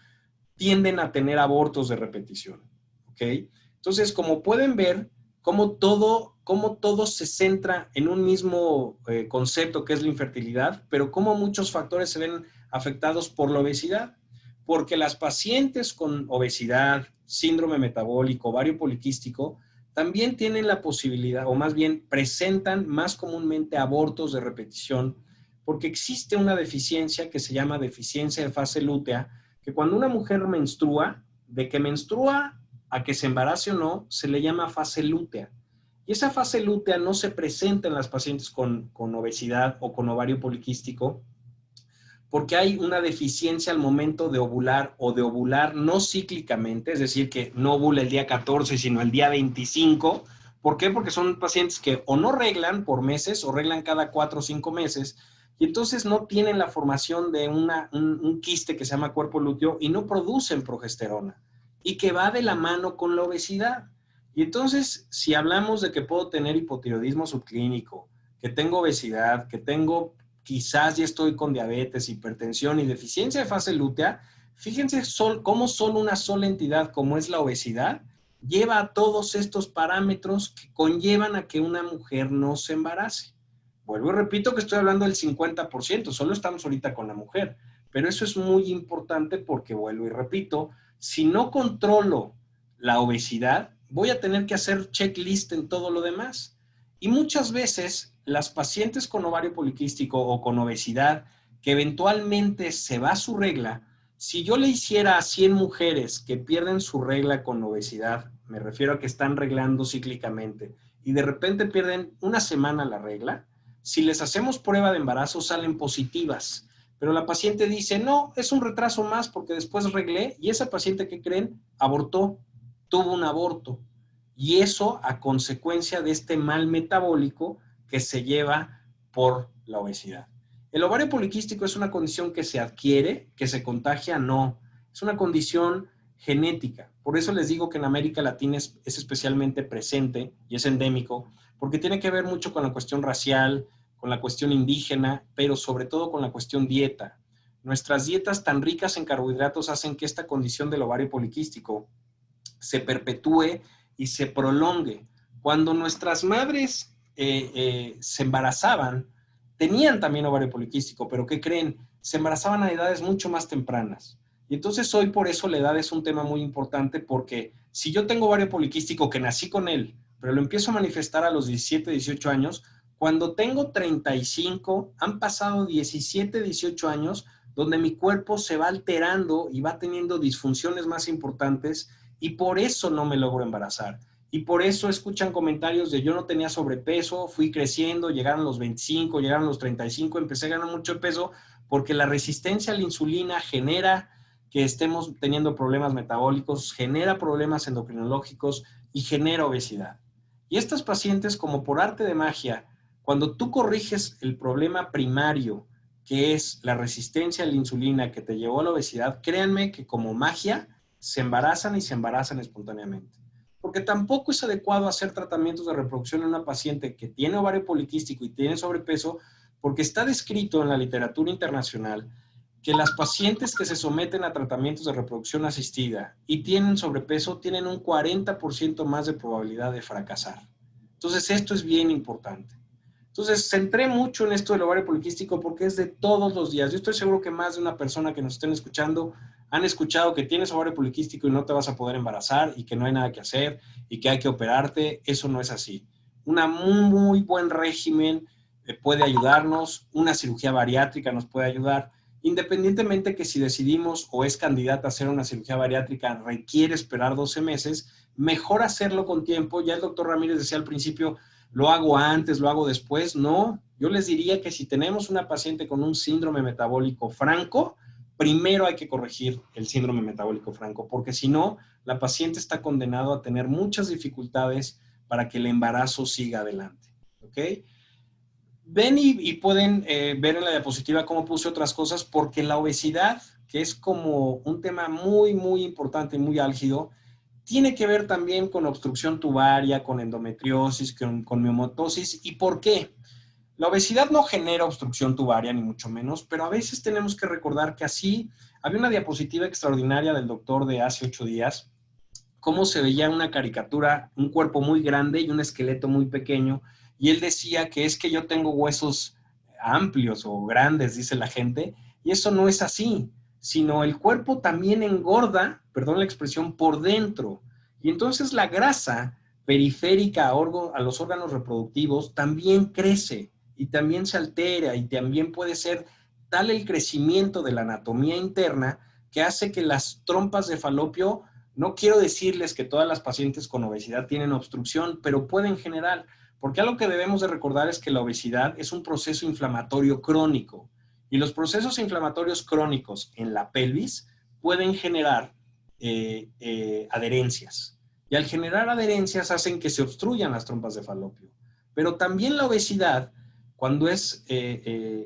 tienden a tener abortos de repetición. ¿Ok? Entonces, como pueden ver, cómo todo se centra en un mismo concepto que es la infertilidad, pero cómo muchos factores se ven afectados por la obesidad. Porque las pacientes con obesidad, síndrome metabólico, ovario poliquístico, también tienen la posibilidad, o más bien presentan más comúnmente abortos de repetición, porque existe una deficiencia que se llama deficiencia de fase lútea, que cuando una mujer menstrua, de que menstrua a que se embarace o no, se le llama fase lútea. Y esa fase lútea no se presenta en las pacientes con obesidad o con ovario poliquístico, porque hay una deficiencia al momento de ovular o de ovular no cíclicamente, es decir, que no ovula el día 14, sino el día 25. ¿Por qué? Porque son pacientes que o no reglan por meses o reglan cada 4 o 5 meses, y entonces no tienen la formación de un quiste que se llama cuerpo lúteo y no producen progesterona, y que va de la mano con la obesidad. Y entonces, si hablamos de que puedo tener hipotiroidismo subclínico, que tengo obesidad, que tengo quizás ya estoy con diabetes, hipertensión y deficiencia de fase lútea, fíjense cómo solo una sola entidad como es la obesidad lleva a todos estos parámetros que conllevan a que una mujer no se embarace. Vuelvo y repito que estoy hablando del 50%, solo estamos ahorita con la mujer, pero eso es muy importante porque, vuelvo y repito, si no controlo la obesidad, voy a tener que hacer checklist en todo lo demás. Y muchas veces las pacientes con ovario poliquístico o con obesidad que eventualmente se va su regla, si yo le hiciera a 100 mujeres que pierden su regla con obesidad, me refiero a que están reglando cíclicamente y de repente pierden una semana la regla, si les hacemos prueba de embarazo salen positivas, pero la paciente dice, no, es un retraso más porque después reglé, y esa paciente, ¿qué creen? Abortó, tuvo un aborto. Y eso a consecuencia de este mal metabólico que se lleva por la obesidad. ¿El ovario poliquístico es una condición que se adquiere, que se contagia? No, es una condición genética. Por eso les digo que en América Latina es especialmente presente y es endémico, porque tiene que ver mucho con la cuestión racial, con la cuestión indígena, pero sobre todo con la cuestión dieta. Nuestras dietas tan ricas en carbohidratos hacen que esta condición del ovario poliquístico se perpetúe y se prolongue. Cuando nuestras madres se embarazaban, tenían también ovario poliquístico, pero ¿qué creen? Se embarazaban a edades mucho más tempranas. Y entonces hoy por eso la edad es un tema muy importante, porque si yo tengo ovario poliquístico que nací con él, pero lo empiezo a manifestar a los 17, 18 años, cuando tengo 35, han pasado 17, 18 años donde mi cuerpo se va alterando y va teniendo disfunciones más importantes y por eso no me logro embarazar. Y por eso escuchan comentarios de yo no tenía sobrepeso, fui creciendo, llegaron los 25, llegaron los 35, empecé a ganar mucho peso porque la resistencia a la insulina genera que estemos teniendo problemas metabólicos, genera problemas endocrinológicos y genera obesidad. Y estas pacientes, como por arte de magia, cuando tú corriges el problema primario, que es la resistencia a la insulina que te llevó a la obesidad, créanme que como magia se embarazan y se embarazan espontáneamente. Porque tampoco es adecuado hacer tratamientos de reproducción en una paciente que tiene ovario poliquístico y tiene sobrepeso, porque está descrito en la literatura internacional que las pacientes que se someten a tratamientos de reproducción asistida y tienen sobrepeso tienen un 40% más de probabilidad de fracasar. Entonces, esto es bien importante. Entonces, centré mucho en esto del ovario poliquístico porque es de todos los días. Yo estoy seguro que más de una persona que nos estén escuchando han escuchado que tienes ovario poliquístico y no te vas a poder embarazar y que no hay nada que hacer y que hay que operarte. Eso no es así. Un muy buen régimen puede ayudarnos, una cirugía bariátrica nos puede ayudar, independientemente que si decidimos o es candidata a hacer una cirugía bariátrica requiere esperar 12 meses, mejor hacerlo con tiempo. Ya el doctor Ramírez decía al principio, ¿lo hago antes, lo hago después? No, yo les diría que si tenemos una paciente con un síndrome metabólico franco, primero hay que corregir el síndrome metabólico franco, porque si no, la paciente está condenada a tener muchas dificultades para que el embarazo siga adelante. ¿Ok? Ven y pueden ver en la diapositiva cómo puse otras cosas, porque la obesidad, que es como un tema muy importante y muy álgido, tiene que ver también con obstrucción tubaria, con endometriosis, con miomatosis. ¿Y por qué? La obesidad no genera obstrucción tubaria, ni mucho menos, pero a veces tenemos que recordar que así, había una diapositiva extraordinaria del doctor de hace 8 días, cómo se veía una caricatura, un cuerpo muy grande y un esqueleto muy pequeño, y él decía que es que yo tengo huesos amplios o grandes, dice la gente, y eso no es así, sino el cuerpo también engorda, perdón la expresión, por dentro. Y entonces la grasa periférica a los órganos reproductivos también crece y también se altera y también puede ser tal el crecimiento de la anatomía interna que hace que las trompas de falopio, no quiero decirles que todas las pacientes con obesidad tienen obstrucción, pero pueden generar, porque algo que debemos de recordar es que la obesidad es un proceso inflamatorio crónico y los procesos inflamatorios crónicos en la pelvis pueden generar adherencias. Y al generar adherencias hacen que se obstruyan las trompas de falopio. Pero también la obesidad, cuando es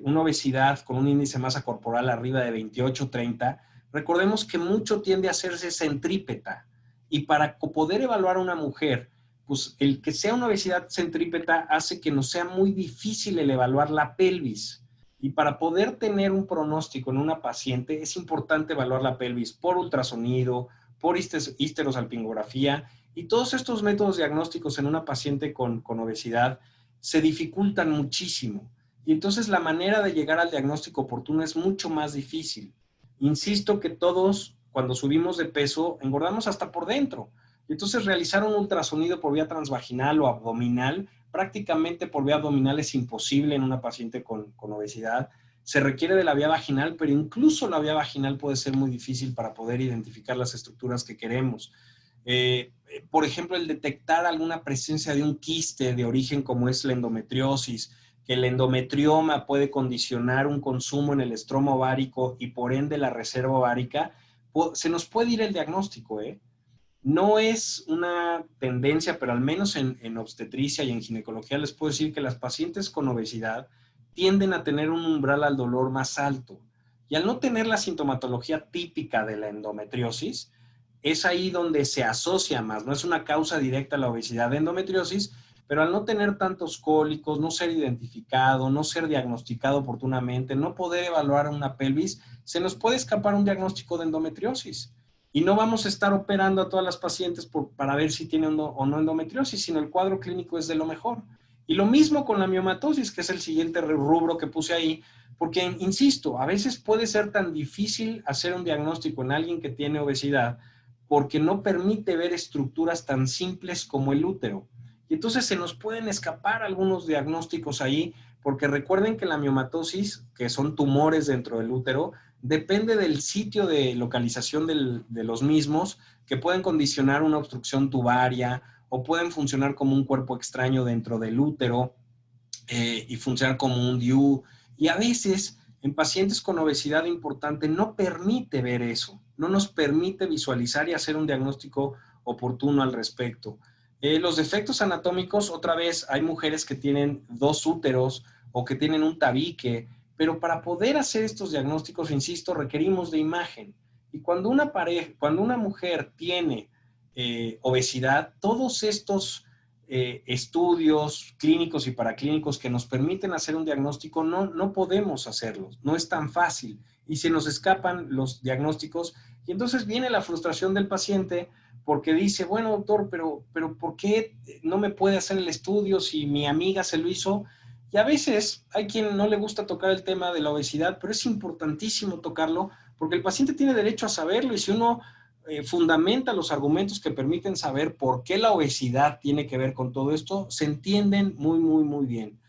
una obesidad con un índice de masa corporal arriba de 28, 30, recordemos que mucho tiende a hacerse centrípeta. Y para poder evaluar a una mujer, pues el que sea una obesidad centrípeta hace que nos sea muy difícil el evaluar la pelvis. Y para poder tener un pronóstico en una paciente es importante evaluar la pelvis por ultrasonido, por histerosalpingografía, y todos estos métodos diagnósticos en una paciente con obesidad se dificultan muchísimo. Y entonces la manera de llegar al diagnóstico oportuno es mucho más difícil. Insisto que todos, cuando subimos de peso, engordamos hasta por dentro. Y entonces realizar un ultrasonido por vía transvaginal o abdominal, prácticamente por vía abdominal es imposible en una paciente con obesidad. Se requiere de la vía vaginal, pero incluso la vía vaginal puede ser muy difícil para poder identificar las estructuras que queremos. Por ejemplo, el detectar alguna presencia de un quiste de origen como es la endometriosis, que el endometrioma puede condicionar un consumo en el estroma ovárico y por ende la reserva ovárica, se nos puede ir el diagnóstico, ¿eh? No es una tendencia, pero al menos en obstetricia y en ginecología les puedo decir que las pacientes con obesidad tienden a tener un umbral al dolor más alto. Y al no tener la sintomatología típica de la endometriosis, es ahí donde se asocia más. No es una causa directa a la obesidad de endometriosis, pero al no tener tantos cólicos, no ser identificado, no ser diagnosticado oportunamente, no poder evaluar una pelvis, se nos puede escapar un diagnóstico de endometriosis. Y no vamos a estar operando a todas las pacientes para ver si tienen o no endometriosis, sino el cuadro clínico es de lo mejor. Y lo mismo con la miomatosis, que es el siguiente rubro que puse ahí, porque, insisto, a veces puede ser tan difícil hacer un diagnóstico en alguien que tiene obesidad porque no permite ver estructuras tan simples como el útero. Y entonces se nos pueden escapar algunos diagnósticos ahí, porque recuerden que la miomatosis, que son tumores dentro del útero, depende del sitio de localización de los mismos, que pueden condicionar una obstrucción tubaria o pueden funcionar como un cuerpo extraño dentro del útero y funcionar como un DIU. Y a veces en pacientes con obesidad importante no permite ver eso, no nos permite visualizar y hacer un diagnóstico oportuno al respecto. Los defectos anatómicos, otra vez, hay mujeres que tienen 2 úteros o que tienen un tabique, pero para poder hacer estos diagnósticos, insisto, requerimos de imagen. Y cuando una mujer tiene obesidad, todos estos estudios clínicos y paraclínicos que nos permiten hacer un diagnóstico, no podemos hacerlos, no es tan fácil y se nos escapan los diagnósticos y entonces viene la frustración del paciente porque dice, bueno doctor, pero ¿por qué no me puede hacer el estudio si mi amiga se lo hizo? Y a veces hay quien no le gusta tocar el tema de la obesidad, pero es importantísimo tocarlo porque el paciente tiene derecho a saberlo y si uno fundamenta los argumentos que permiten saber por qué la obesidad tiene que ver con todo esto, se entienden muy, muy, muy bien.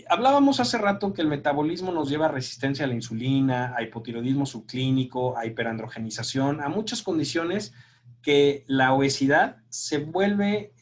Hablábamos hace rato que el metabolismo nos lleva a resistencia a la insulina, a hipotiroidismo subclínico, a hiperandrogenización, a muchas condiciones que la obesidad se vuelve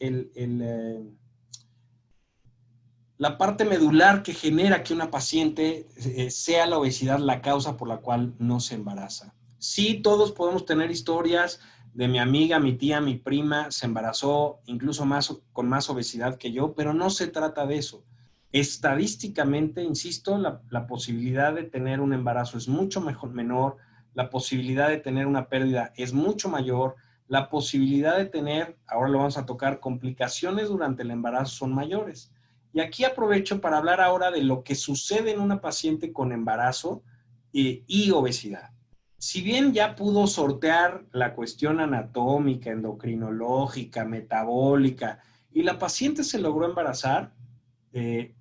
la parte medular que genera que una paciente sea la obesidad la causa por la cual no se embaraza. Sí, todos podemos tener historias de mi amiga, mi tía, mi prima se embarazó incluso con más obesidad que yo, pero no se trata de eso. Estadísticamente, insisto, la posibilidad de tener un embarazo es mucho menor, la posibilidad de tener una pérdida es mucho mayor, la posibilidad de tener, ahora lo vamos a tocar, complicaciones durante el embarazo son mayores. Y aquí aprovecho para hablar ahora de lo que sucede en una paciente con embarazo y obesidad. Si bien ya pudo sortear la cuestión anatómica, endocrinológica, metabólica, y la paciente se logró embarazar,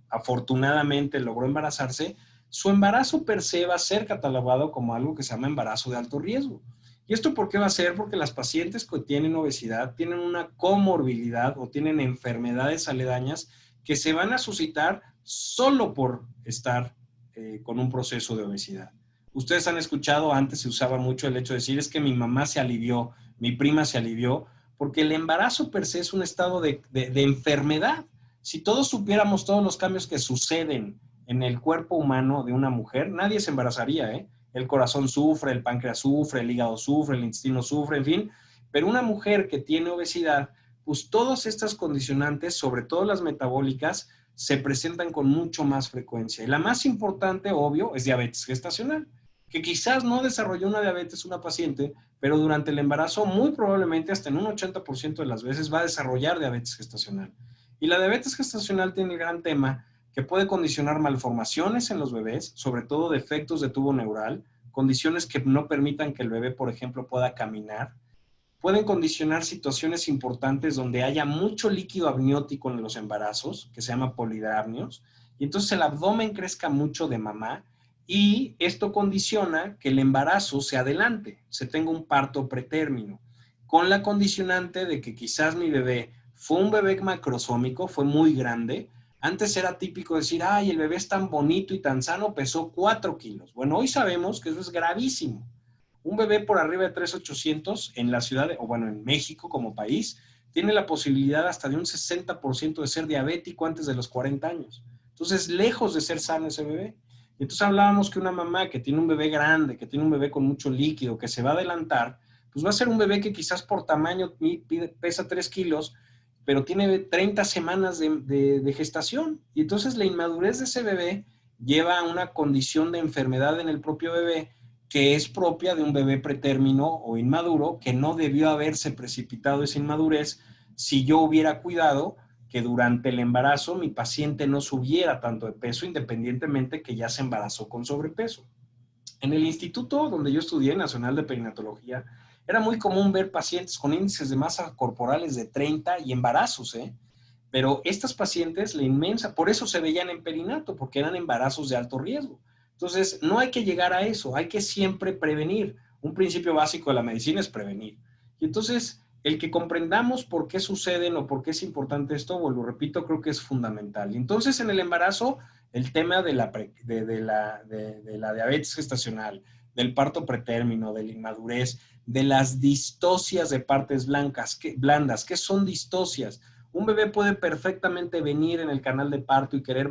afortunadamente logró embarazarse, su embarazo per se va a ser catalogado como algo que se llama embarazo de alto riesgo. ¿Y esto por qué va a ser? Porque las pacientes que tienen obesidad tienen una comorbilidad o tienen enfermedades aledañas que se van a suscitar solo por estar con un proceso de obesidad. Ustedes han escuchado, antes se usaba mucho el hecho de decir, es que mi mamá se alivió, mi prima se alivió, porque el embarazo per se es un estado de enfermedad. Si todos supiéramos todos los cambios que suceden en el cuerpo humano de una mujer, nadie se embarazaría, ¿eh? El corazón sufre, el páncreas sufre, el hígado sufre, el intestino sufre, en fin. Pero una mujer que tiene obesidad, pues todas estas condicionantes, sobre todo las metabólicas, se presentan con mucho más frecuencia. Y la más importante, obvio, es diabetes gestacional, que quizás no desarrolló una diabetes una paciente, pero durante el embarazo muy probablemente hasta en un 80% de las veces va a desarrollar diabetes gestacional. Y la diabetes gestacional tiene el gran tema que puede condicionar malformaciones en los bebés, sobre todo defectos de tubo neural, condiciones que no permitan que el bebé, por ejemplo, pueda caminar. Pueden condicionar situaciones importantes donde haya mucho líquido amniótico en los embarazos, que se llama polidrapnios, y entonces el abdomen crezca mucho de mamá, y esto condiciona que el embarazo se adelante, se tenga un parto pretérmino, con la condicionante de que quizás mi bebé fue un bebé macrosómico, fue muy grande. Antes era típico decir, ay, el bebé es tan bonito y tan sano, pesó 4 kilos. Bueno, hoy sabemos que eso es gravísimo. Un bebé por arriba de 3,800 en la ciudad, o bueno, en México como país, tiene la posibilidad hasta de un 60% de ser diabético antes de los 40 años. Entonces, lejos de ser sano ese bebé. Entonces hablábamos que una mamá que tiene un bebé grande, que tiene un bebé con mucho líquido, que se va a adelantar, pues va a ser un bebé que quizás por tamaño pesa 3 kilos, pero tiene 30 semanas de gestación. Y entonces la inmadurez de ese bebé lleva a una condición de enfermedad en el propio bebé que es propia de un bebé pretérmino o inmaduro, que no debió haberse precipitado esa inmadurez si yo hubiera cuidado que durante el embarazo mi paciente no subiera tanto de peso, independientemente que ya se embarazó con sobrepeso. En el instituto donde yo estudié, Nacional de Perinatología, era muy común ver pacientes con índices de masa corporales de 30 y embarazos, ¿eh? Pero estas pacientes, la inmensa, por eso se veían en perinato, porque eran embarazos de alto riesgo. Entonces, no hay que llegar a eso, hay que siempre prevenir. Un principio básico de la medicina es prevenir. Y entonces, el que comprendamos por qué suceden o por qué es importante esto, lo repito, creo que es fundamental. Y entonces, en el embarazo, el tema de la diabetes gestacional, del parto pretérmino, de la inmadurez, de las distocias de partes blandas. ¿Qué son distocias? Un bebé puede perfectamente venir en el canal de parto y querer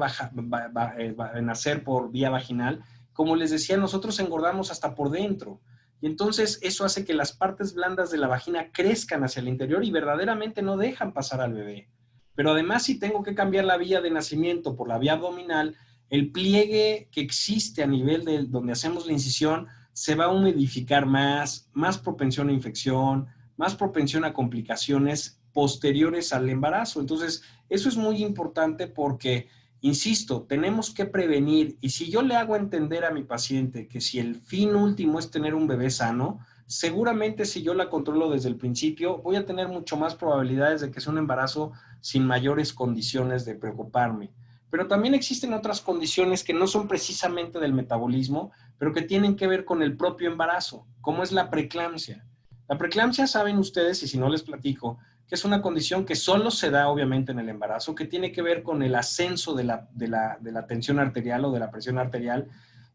nacer por vía vaginal. Como les decía, nosotros engordamos hasta por dentro. Y entonces eso hace que las partes blandas de la vagina crezcan hacia el interior y verdaderamente no dejan pasar al bebé. Pero además, si tengo que cambiar la vía de nacimiento por la vía abdominal, el pliegue que existe a nivel de donde hacemos la incisión se va a humidificar más propensión a infección, más propensión a complicaciones posteriores al embarazo. Entonces, eso es muy importante porque, insisto, tenemos que prevenir. Y si yo le hago entender a mi paciente que si el fin último es tener un bebé sano, seguramente si yo la controlo desde el principio, voy a tener mucho más probabilidades de que sea un embarazo sin mayores condiciones de preocuparme. Pero también existen otras condiciones que no son precisamente del metabolismo, pero que tienen que ver con el propio embarazo, como es la preeclampsia. La preeclampsia, saben ustedes, y si no les platico, que es una condición que solo se da obviamente en el embarazo, que tiene que ver con el ascenso de la tensión arterial o de la presión arterial.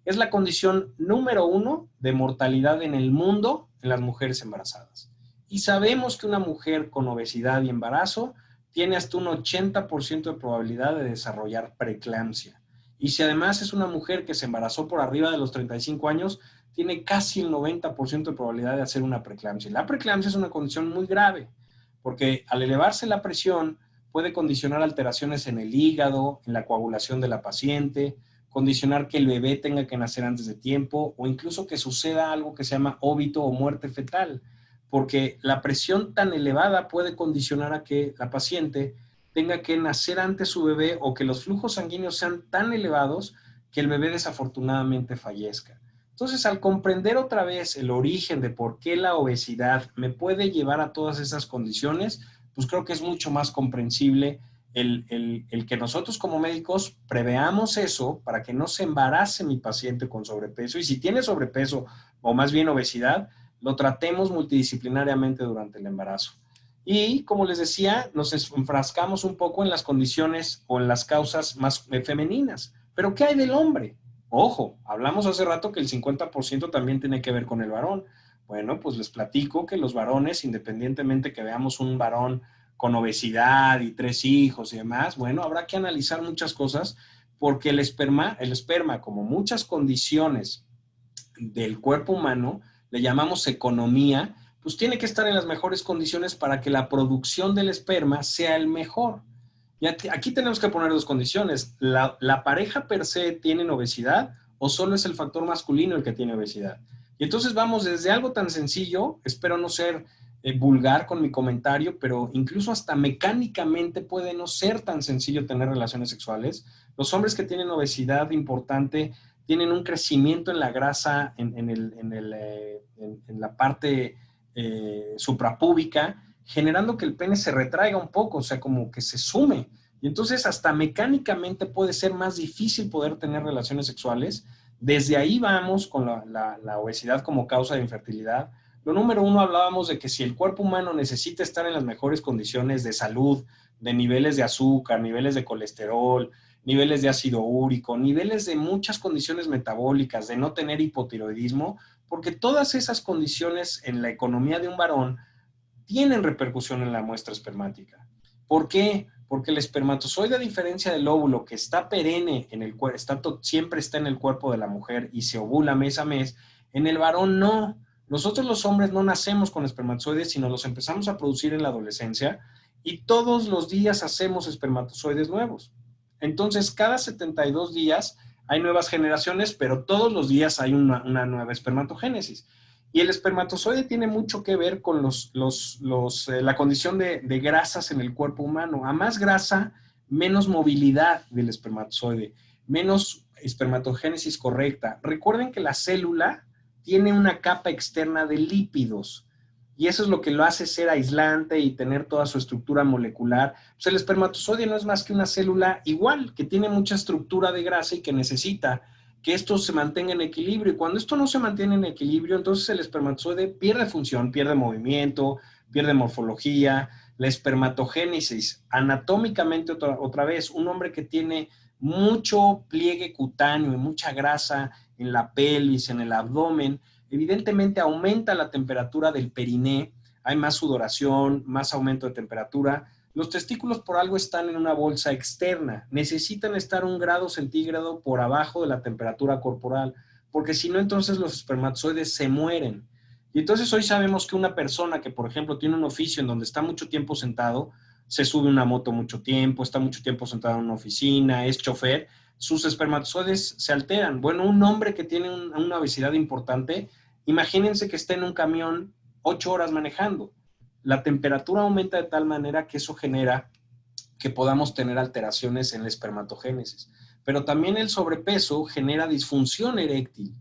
Es la condición número 1 de mortalidad en el mundo en las mujeres embarazadas. Y sabemos que una mujer con obesidad y embarazo tiene hasta un 80% de probabilidad de desarrollar preeclampsia. Y si además es una mujer que se embarazó por arriba de los 35 años, tiene casi el 90% de probabilidad de hacer una preeclampsia. La preeclampsia es una condición muy grave, porque al elevarse la presión puede condicionar alteraciones en el hígado, en la coagulación de la paciente, condicionar que el bebé tenga que nacer antes de tiempo o incluso que suceda algo que se llama óbito o muerte fetal, porque la presión tan elevada puede condicionar a que la paciente tenga que nacer antes su bebé o que los flujos sanguíneos sean tan elevados que el bebé desafortunadamente fallezca. Entonces, al comprender otra vez el origen de por qué la obesidad me puede llevar a todas esas condiciones, pues creo que es mucho más comprensible el que nosotros como médicos preveamos eso para que no se embarace mi paciente con sobrepeso. Y si tiene sobrepeso o más bien obesidad, lo tratemos multidisciplinariamente durante el embarazo. Y como les decía, nos enfrascamos un poco en las condiciones o en las causas más femeninas. Pero ¿qué hay del hombre? Ojo, hablamos hace rato que el 50% también tiene que ver con el varón. Bueno, pues les platico que los varones, independientemente que veamos un varón con obesidad y 3 hijos y demás, bueno, habrá que analizar muchas cosas porque el esperma, como muchas condiciones del cuerpo humano, le llamamos economía, pues tiene que estar en las mejores condiciones para que la producción del esperma sea el mejor. Y aquí tenemos que poner 2 condiciones. ¿La pareja per se tiene obesidad o solo es el factor masculino el que tiene obesidad? Y entonces vamos desde algo tan sencillo, espero no ser vulgar con mi comentario, pero incluso hasta mecánicamente puede no ser tan sencillo tener relaciones sexuales. Los hombres que tienen obesidad importante tienen un crecimiento en la grasa, en la parte suprapúbica, generando que el pene se retraiga un poco, o sea, como que se sume. Y entonces hasta mecánicamente puede ser más difícil poder tener relaciones sexuales. Desde ahí vamos con la obesidad como causa de infertilidad. Lo número 1, hablábamos de que si el cuerpo humano necesita estar en las mejores condiciones de salud, de niveles de azúcar, niveles de colesterol, niveles de ácido úrico, niveles de muchas condiciones metabólicas, de no tener hipotiroidismo, porque todas esas condiciones en la economía de un varón tienen repercusión en la muestra espermática. ¿Por qué? Porque el espermatozoide, a diferencia del óvulo, que está perenne en el cuerpo, siempre está en el cuerpo de la mujer y se ovula mes a mes, en el varón no. Nosotros los hombres no nacemos con espermatozoides, sino los empezamos a producir en la adolescencia y todos los días hacemos espermatozoides nuevos. Entonces, cada 72 días hay nuevas generaciones, pero todos los días hay una nueva espermatogénesis. Y el espermatozoide tiene mucho que ver con la condición de grasas en el cuerpo humano. A más grasa, menos movilidad del espermatozoide, menos espermatogénesis correcta. Recuerden que la célula tiene una capa externa de lípidos. y eso es lo que lo hace ser aislante y tener toda su estructura molecular. Pues el espermatozoide no es más que una célula igual, que tiene mucha estructura de grasa y que necesita que esto se mantenga en equilibrio. Y cuando esto no se mantiene en equilibrio, entonces el espermatozoide pierde función, pierde movimiento, pierde morfología. La espermatogénesis, anatómicamente otra vez, un hombre que tiene mucho pliegue cutáneo y mucha grasa en la pelvis, en el abdomen, evidentemente aumenta la temperatura del periné, hay más sudoración, más aumento de temperatura. Los testículos por algo están en una bolsa externa, necesitan estar 1 °C por abajo de la temperatura corporal, porque si no, entonces los espermatozoides se mueren. Y entonces hoy sabemos que una persona que, por ejemplo, tiene un oficio en donde está mucho tiempo sentado, se sube una moto mucho tiempo, está mucho tiempo sentado en una oficina, es chofer, sus espermatozoides se alteran. Bueno, un hombre que tiene una obesidad importante, imagínense que esté en un camión 8 horas manejando. La temperatura aumenta de tal manera que eso genera que podamos tener alteraciones en la espermatogénesis. Pero también el sobrepeso genera disfunción eréctil.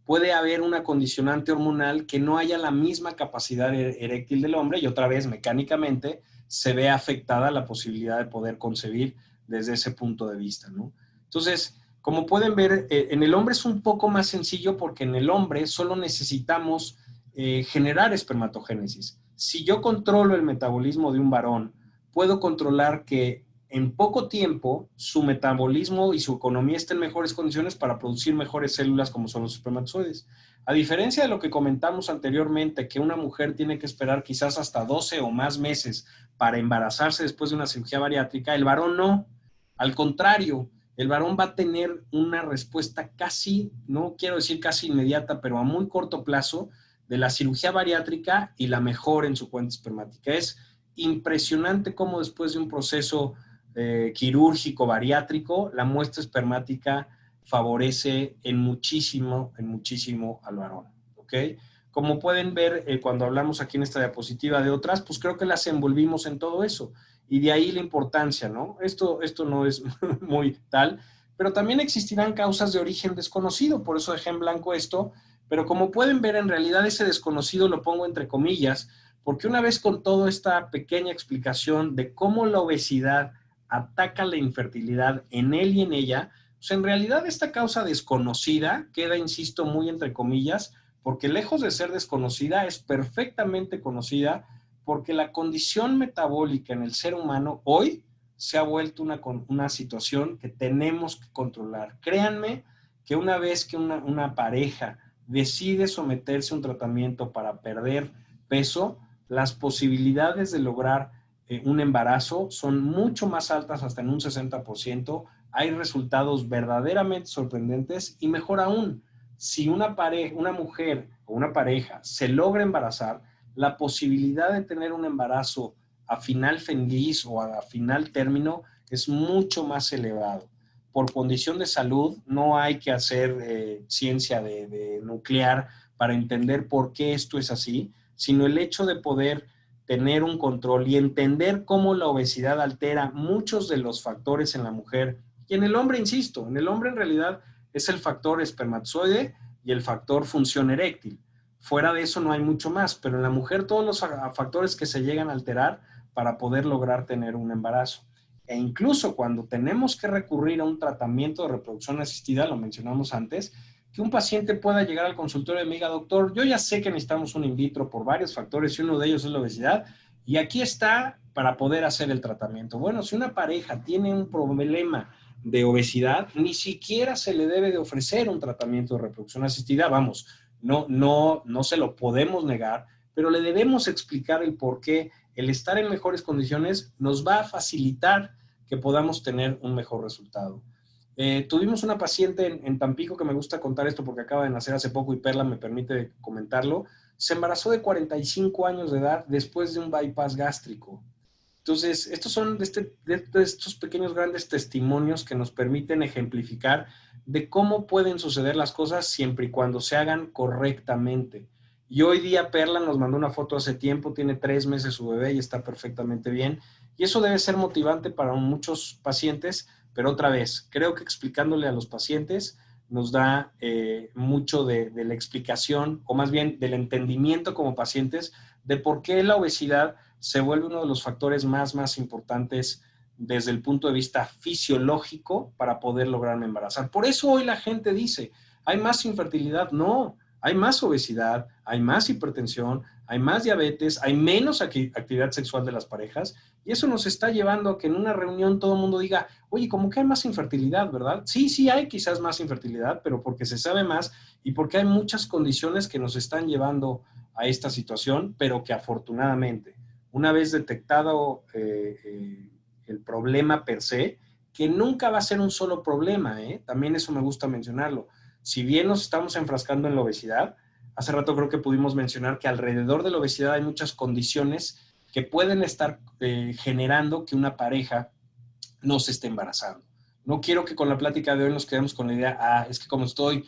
Puede haber una condicionante hormonal que no haya la misma capacidad eréctil del hombre y otra vez mecánicamente se ve afectada la posibilidad de poder concebir desde ese punto de vista, ¿no? Entonces, como pueden ver, en el hombre es un poco más sencillo porque en el hombre solo necesitamos generar espermatogénesis. Si yo controlo el metabolismo de un varón, puedo controlar que en poco tiempo su metabolismo y su economía estén en mejores condiciones para producir mejores células como son los espermatozoides. A diferencia de lo que comentamos anteriormente, que una mujer tiene que esperar quizás hasta 12 o más meses para embarazarse después de una cirugía bariátrica, el varón no. Al contrario, el varón va a tener una respuesta casi, no quiero decir casi inmediata, pero a muy corto plazo de la cirugía bariátrica y la mejora en su cuenta espermática. Es impresionante cómo después de un proceso quirúrgico bariátrico, la muestra espermática favorece en muchísimo al varón, ¿ok? Como pueden ver, cuando hablamos aquí en esta diapositiva de otras, pues creo que las envolvimos en todo eso. Y de ahí la importancia, ¿no? Esto no es muy tal, pero también existirán causas de origen desconocido, por eso dejé en blanco esto, pero como pueden ver, en realidad ese desconocido lo pongo entre comillas, porque una vez con toda esta pequeña explicación de cómo la obesidad ataca la infertilidad en él y en ella, pues en realidad esta causa desconocida queda, insisto, muy entre comillas, porque lejos de ser desconocida, es perfectamente conocida, porque la condición metabólica en el ser humano hoy se ha vuelto una situación que tenemos que controlar. Créanme que una vez que una pareja decide someterse a un tratamiento para perder peso, las posibilidades de lograr un embarazo son mucho más altas, hasta en un 60%. Hay resultados verdaderamente sorprendentes y mejor aún, si una mujer o una pareja se logra embarazar, la posibilidad de tener un embarazo a final feliz o a final término es mucho más elevado. Por condición de salud, no hay que hacer ciencia de nuclear para entender por qué esto es así, sino el hecho de poder tener un control y entender cómo la obesidad altera muchos de los factores en la mujer. Y en el hombre, insisto, en el hombre en realidad es el factor espermatozoide y el factor función eréctil. Fuera de eso no hay mucho más, pero en la mujer todos los factores que se llegan a alterar para poder lograr tener un embarazo. E incluso cuando tenemos que recurrir a un tratamiento de reproducción asistida, lo mencionamos antes, que un paciente pueda llegar al consultorio y me diga, doctor, yo ya sé que necesitamos un in vitro por varios factores y uno de ellos es la obesidad y aquí está para poder hacer el tratamiento. Bueno, si una pareja tiene un problema de obesidad, ni siquiera se le debe de ofrecer un tratamiento de reproducción asistida, vamos, no se lo podemos negar, pero le debemos explicar el por qué el estar en mejores condiciones nos va a facilitar que podamos tener un mejor resultado. Tuvimos una paciente en Tampico, que me gusta contar esto porque acaba de nacer hace poco y Perla me permite comentarlo. Se embarazó de 45 años de edad después de un bypass gástrico. Entonces, estos son de estos pequeños grandes testimonios que nos permiten ejemplificar de cómo pueden suceder las cosas siempre y cuando se hagan correctamente. Y hoy día Perla nos mandó una foto hace tiempo, tiene 3 meses su bebé y está perfectamente bien. Y eso debe ser motivante para muchos pacientes, pero otra vez, creo que explicándole a los pacientes nos da mucho de la explicación, o más bien del entendimiento como pacientes, de por qué la obesidad se vuelve uno de los factores más importantes desde el punto de vista fisiológico para poder lograrme embarazar. Por eso hoy la gente dice, ¿hay más infertilidad? No, hay más obesidad, hay más hipertensión, hay más diabetes, hay menos actividad sexual de las parejas, y eso nos está llevando a que en una reunión todo el mundo diga, oye, como que hay más infertilidad, ¿verdad? Sí, sí hay quizás más infertilidad, pero porque se sabe más y porque hay muchas condiciones que nos están llevando a esta situación, pero que afortunadamente, una vez detectado el problema per se, que nunca va a ser un solo problema, también eso me gusta mencionarlo. Si bien nos estamos enfrascando en la obesidad, hace rato creo que pudimos mencionar que alrededor de la obesidad hay muchas condiciones que pueden estar generando que una pareja no se esté embarazando. No quiero que con la plática de hoy nos quedemos con la idea, es que como estoy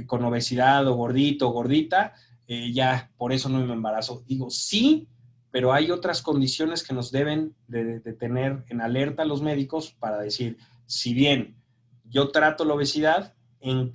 con obesidad o gordito o gordita, ya por eso no me embarazo. Digo, sí, pero hay otras condiciones que nos deben de tener en alerta los médicos para decir, si bien yo trato la obesidad, en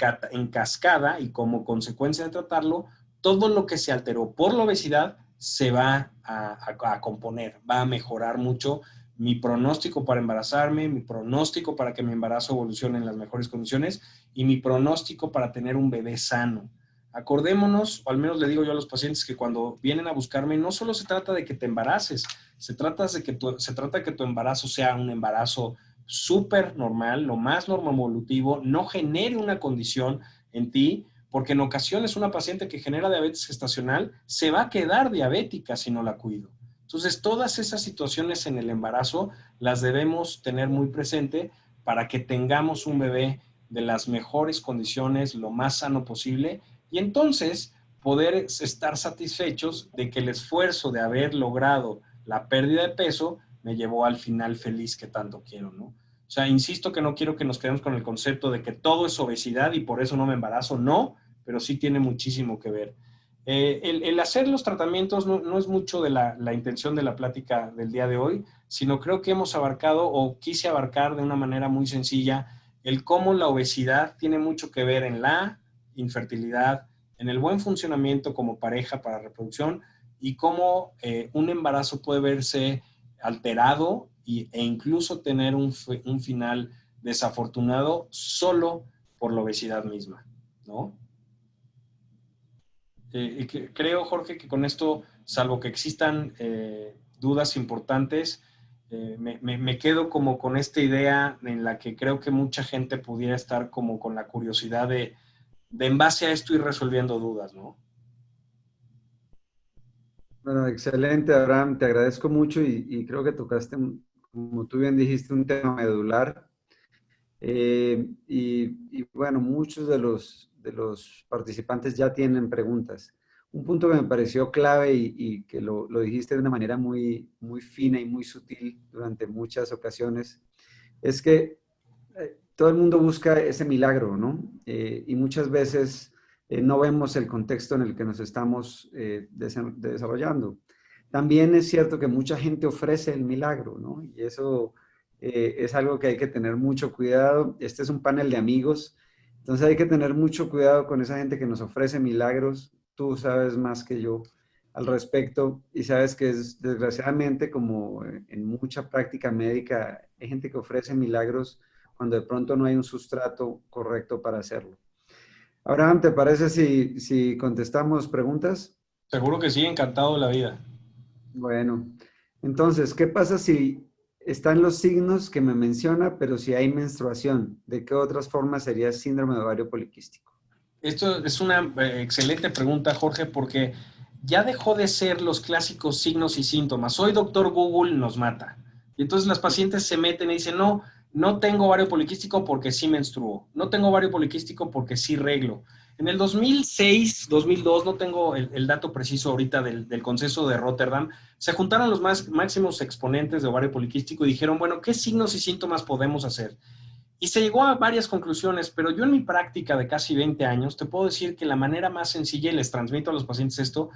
cascada y como consecuencia de tratarlo, todo lo que se alteró por la obesidad se va a componer, va a mejorar mucho mi pronóstico para embarazarme, mi pronóstico para que mi embarazo evolucione en las mejores condiciones y mi pronóstico para tener un bebé sano. Acordémonos, o al menos le digo yo a los pacientes, que cuando vienen a buscarme no solo se trata de que te embaraces, se trata de que tu embarazo sea un embarazo súper normal, lo más normoevolutivo, no genere una condición en ti, porque en ocasiones una paciente que genera diabetes gestacional se va a quedar diabética si no la cuido. Entonces, todas esas situaciones en el embarazo las debemos tener muy presente para que tengamos un bebé de las mejores condiciones, lo más sano posible, y entonces poder estar satisfechos de que el esfuerzo de haber logrado la pérdida de peso me llevó al final feliz que tanto quiero, ¿no? O sea, insisto que no quiero que nos quedemos con el concepto de que todo es obesidad y por eso no me embarazo, no, pero sí tiene muchísimo que ver. El hacer los tratamientos no es mucho de la intención de la plática del día de hoy, sino creo que hemos abarcado o quise abarcar de una manera muy sencilla el cómo la obesidad tiene mucho que ver en la infertilidad, en el buen funcionamiento como pareja para reproducción y cómo un embarazo puede verse alterado e incluso tener un final desafortunado solo por la obesidad misma, ¿no? Y creo, Jorge, que con esto, salvo que existan dudas importantes, me quedo como con esta idea en la que creo que mucha gente pudiera estar como con la curiosidad de en base a esto ir resolviendo dudas, ¿no? Bueno, excelente, Abraham, te agradezco mucho y creo que tocaste, como tú bien dijiste, un tema medular. Y bueno, muchos de los participantes ya tienen preguntas. Un punto que me pareció clave y que lo dijiste de una manera muy fina y muy sutil durante muchas ocasiones, es que todo el mundo busca ese milagro, ¿no? Y muchas veces no vemos el contexto en el que nos estamos desarrollando. También es cierto que mucha gente ofrece el milagro, ¿no? Y eso es algo que hay que tener mucho cuidado. Este es un panel de amigos, entonces hay que tener mucho cuidado con esa gente que nos ofrece milagros. Tú sabes más que yo al respecto y sabes que es desgraciadamente como en mucha práctica médica hay gente que ofrece milagros cuando de pronto no hay un sustrato correcto para hacerlo. Abraham, ¿te parece si contestamos preguntas? Seguro que sí, encantado de la vida. Bueno, entonces, ¿qué pasa si están los signos que me menciona, pero si hay menstruación? ¿De qué otras formas sería síndrome de ovario poliquístico? Esto es una excelente pregunta, Jorge, porque ya dejó de ser los clásicos signos y síntomas. Hoy doctor Google nos mata. Y entonces las pacientes se meten y dicen, no, no tengo ovario poliquístico porque sí menstruo. No tengo ovario poliquístico porque sí reglo. En el 2006, 2002, no tengo el dato preciso ahorita del consenso de Rotterdam, se juntaron los máximos exponentes de ovario poliquístico y dijeron, bueno, ¿qué signos y síntomas podemos hacer? Y se llegó a varias conclusiones, pero yo en mi práctica de casi 20 años te puedo decir que la manera más sencilla, y les transmito a los pacientes esto,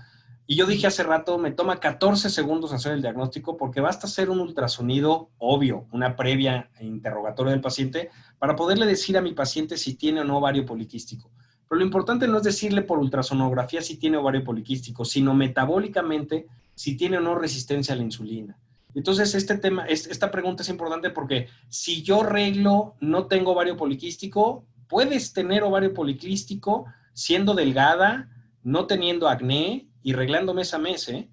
y yo dije hace rato, me toma 14 segundos hacer el diagnóstico porque basta hacer un ultrasonido obvio, una previa interrogatorio del paciente, para poderle decir a mi paciente si tiene o no ovario poliquístico. Pero lo importante no es decirle por ultrasonografía si tiene ovario poliquístico, sino metabólicamente si tiene o no resistencia a la insulina. Entonces, esta pregunta es importante porque si yo reglo, no tengo ovario poliquístico, puedes tener ovario poliquístico siendo delgada, no teniendo acné y reglando mes a mes, ¿eh?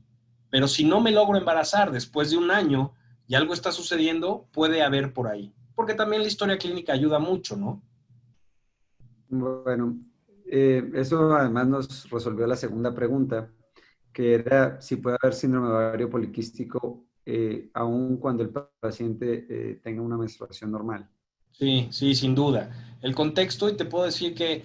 Pero si no me logro embarazar después de un año y algo está sucediendo, puede haber por ahí. Porque también la historia clínica ayuda mucho, ¿no? Bueno, eso además nos resolvió la segunda pregunta, que era si puede haber síndrome de ovario poliquístico aun cuando el paciente tenga una menstruación normal. Sí, sí, sin duda. El contexto, y te puedo decir que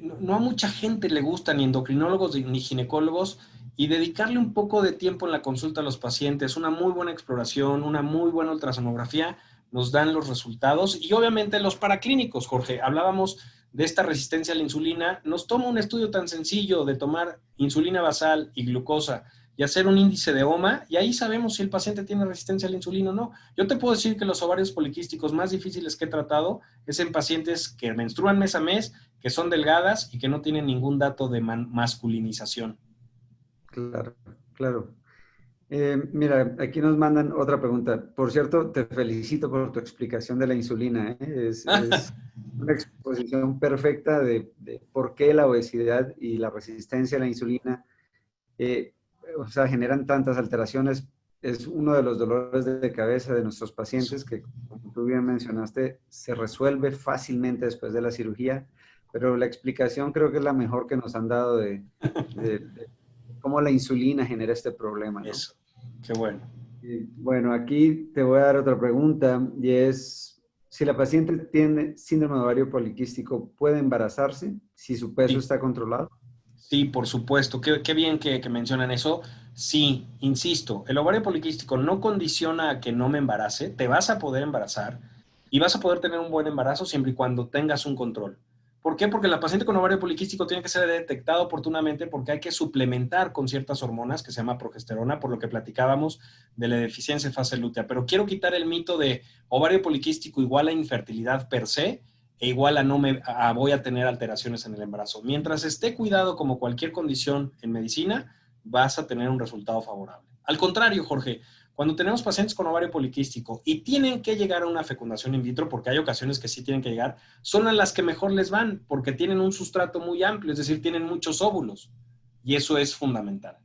no a mucha gente le gusta, ni endocrinólogos ni ginecólogos, y dedicarle un poco de tiempo en la consulta a los pacientes, una muy buena exploración, una muy buena ultrasonografía, nos dan los resultados. Y obviamente los paraclínicos, Jorge, hablábamos de esta resistencia a la insulina, nos toma un estudio tan sencillo de tomar insulina basal y glucosa y hacer un índice de OMA, y ahí sabemos si el paciente tiene resistencia a la insulina o no. Yo te puedo decir que los ovarios poliquísticos más difíciles que he tratado es en pacientes que menstruan mes a mes, que son delgadas y que no tienen ningún dato de masculinización. Claro, claro. Mira, aquí nos mandan otra pregunta. Por cierto, te felicito por tu explicación de la insulina, ¿eh? Es una exposición perfecta de por qué la obesidad y la resistencia a la insulina eh, o sea, generan tantas alteraciones. Es uno de los dolores de cabeza de nuestros pacientes que, como tú bien mencionaste, se resuelve fácilmente después de la cirugía, pero la explicación creo que es la mejor que nos han dado de cómo la insulina genera este problema, ¿no? Eso, qué bueno. Y, bueno, aquí te voy a dar otra pregunta y es, si la paciente tiene síndrome de ovario poliquístico, ¿puede embarazarse si su peso Sí. está controlado? Sí, por supuesto. Qué bien que mencionan eso. Sí, insisto, el ovario poliquístico no condiciona a que no me embarace. Te vas a poder embarazar y vas a poder tener un buen embarazo siempre y cuando tengas un control. ¿Por qué? Porque la paciente con ovario poliquístico tiene que ser detectada oportunamente porque hay que suplementar con ciertas hormonas que se llama progesterona, por lo que platicábamos de la deficiencia en fase lútea. Pero quiero quitar el mito de ovario poliquístico igual a infertilidad per se e igual voy a tener alteraciones en el embarazo. Mientras esté cuidado como cualquier condición en medicina, vas a tener un resultado favorable. Al contrario, Jorge, cuando tenemos pacientes con ovario poliquístico y tienen que llegar a una fecundación in vitro, porque hay ocasiones que sí tienen que llegar, son a las que mejor les van, porque tienen un sustrato muy amplio, es decir, tienen muchos óvulos, y eso es fundamental.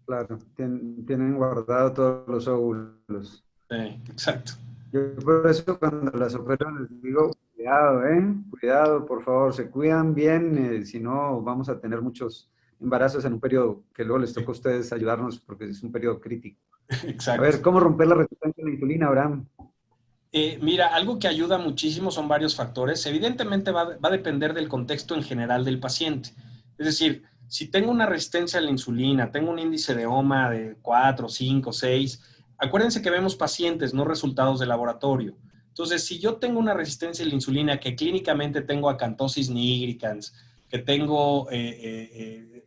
Claro, tienen guardado todos los óvulos. Exacto. Yo por eso cuando las opero les digo, cuidado, cuidado, por favor, se cuidan bien, si no vamos a tener muchos embarazos en un periodo que luego les toca a ustedes ayudarnos porque es un periodo crítico. A Exacto. ver, ¿cómo romper la resistencia a la insulina, Abraham? Mira, algo que ayuda muchísimo son varios factores. Evidentemente va a depender del contexto en general del paciente. Es decir, si tengo una resistencia a la insulina, tengo un índice de OMA de 4, 5, 6, acuérdense que vemos pacientes, no resultados de laboratorio. Entonces, si yo tengo una resistencia a la insulina que clínicamente tengo acantosis nigricans, que tengo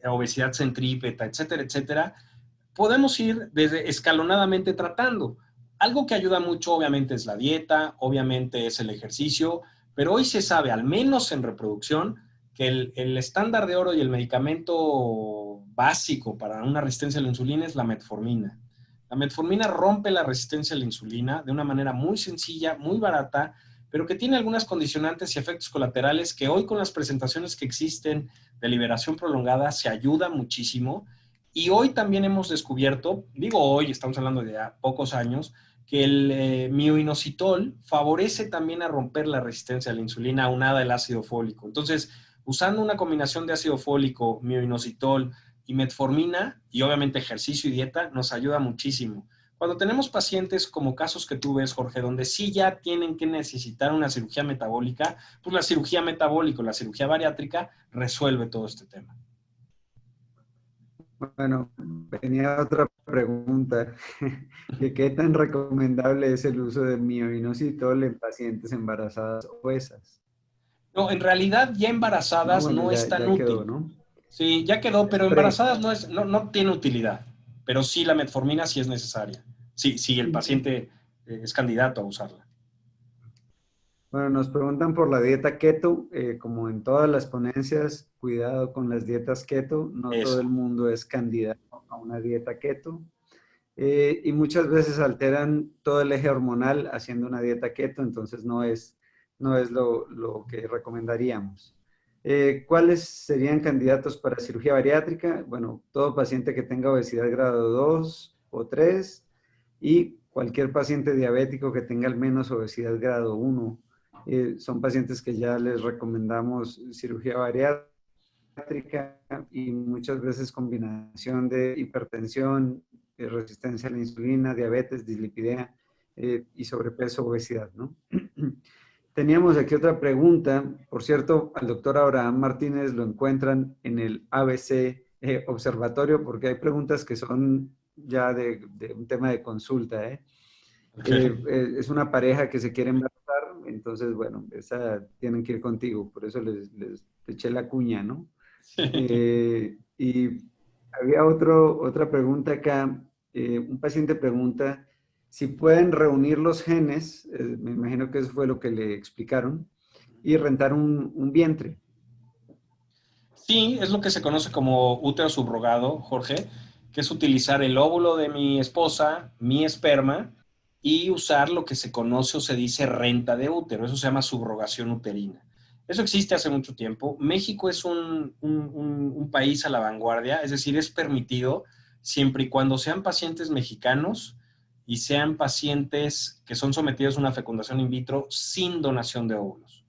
obesidad centrípeta, etcétera, etcétera, podemos ir desde escalonadamente tratando. Algo que ayuda mucho, obviamente, es la dieta, obviamente es el ejercicio, pero hoy se sabe, al menos en reproducción, que el estándar de oro y el medicamento básico para una resistencia a la insulina es la metformina. La metformina rompe la resistencia a la insulina de una manera muy sencilla, muy barata, pero que tiene algunas condicionantes y efectos colaterales que hoy con las presentaciones que existen de liberación prolongada se ayuda muchísimo. Y hoy también hemos descubierto, digo hoy, estamos hablando de ya pocos años, que el mioinositol favorece también a romper la resistencia a la insulina aunada al ácido fólico. Entonces, usando una combinación de ácido fólico, mioinositol y metformina, y obviamente ejercicio y dieta, nos ayuda muchísimo. Cuando tenemos pacientes como casos que tú ves, Jorge, donde sí ya tienen que necesitar una cirugía metabólica, pues la cirugía metabólica, la cirugía bariátrica, resuelve todo este tema. Bueno, venía otra pregunta, que ¿qué tan recomendable es el uso de mioinositol en pacientes embarazadas obesas? No, en realidad ya No, embarazadas bueno, no es tan ya quedó, útil. ¿no? Sí, ya quedó, pero Pre. embarazadas no tiene utilidad. Pero sí la metformina sí es necesaria. Sí, sí el paciente es candidato a usarla. Bueno, nos preguntan por la dieta keto, como en todas las ponencias, cuidado con las dietas keto, no todo el Eso. mundo es candidato a una dieta keto. Y muchas veces alteran todo el eje hormonal haciendo una dieta keto, entonces no es lo que recomendaríamos. ¿Cuáles serían candidatos para cirugía bariátrica? Bueno, todo paciente que tenga obesidad grado 2 o 3 y cualquier paciente diabético que tenga al menos obesidad grado 1. Son pacientes que ya les recomendamos cirugía bariátrica y muchas veces combinación de hipertensión, resistencia a la insulina, diabetes, dislipidemia y sobrepeso, obesidad, ¿no? Teníamos aquí otra pregunta. Por cierto, al doctor Abraham Martínez lo encuentran en el ABC Observatorio porque hay preguntas que son ya de un tema de consulta, ¿eh? Okay. Es una pareja que se quiere embarazar, entonces, bueno, esa tienen que ir contigo, por eso les eché la cuña, ¿no? Y había otra pregunta acá. Un paciente pregunta si pueden reunir los genes, me imagino que eso fue lo que le explicaron, y rentar un vientre. Sí, es lo que se conoce como útero subrogado, Jorge, que es utilizar el óvulo de mi esposa, mi esperma, y usar lo que se conoce o se dice renta de útero. Eso se llama subrogación uterina. Eso existe hace mucho tiempo. México es un país a la vanguardia, es decir, es permitido siempre y cuando sean pacientes mexicanos y sean pacientes que son sometidos a una fecundación in vitro sin donación de óvulos.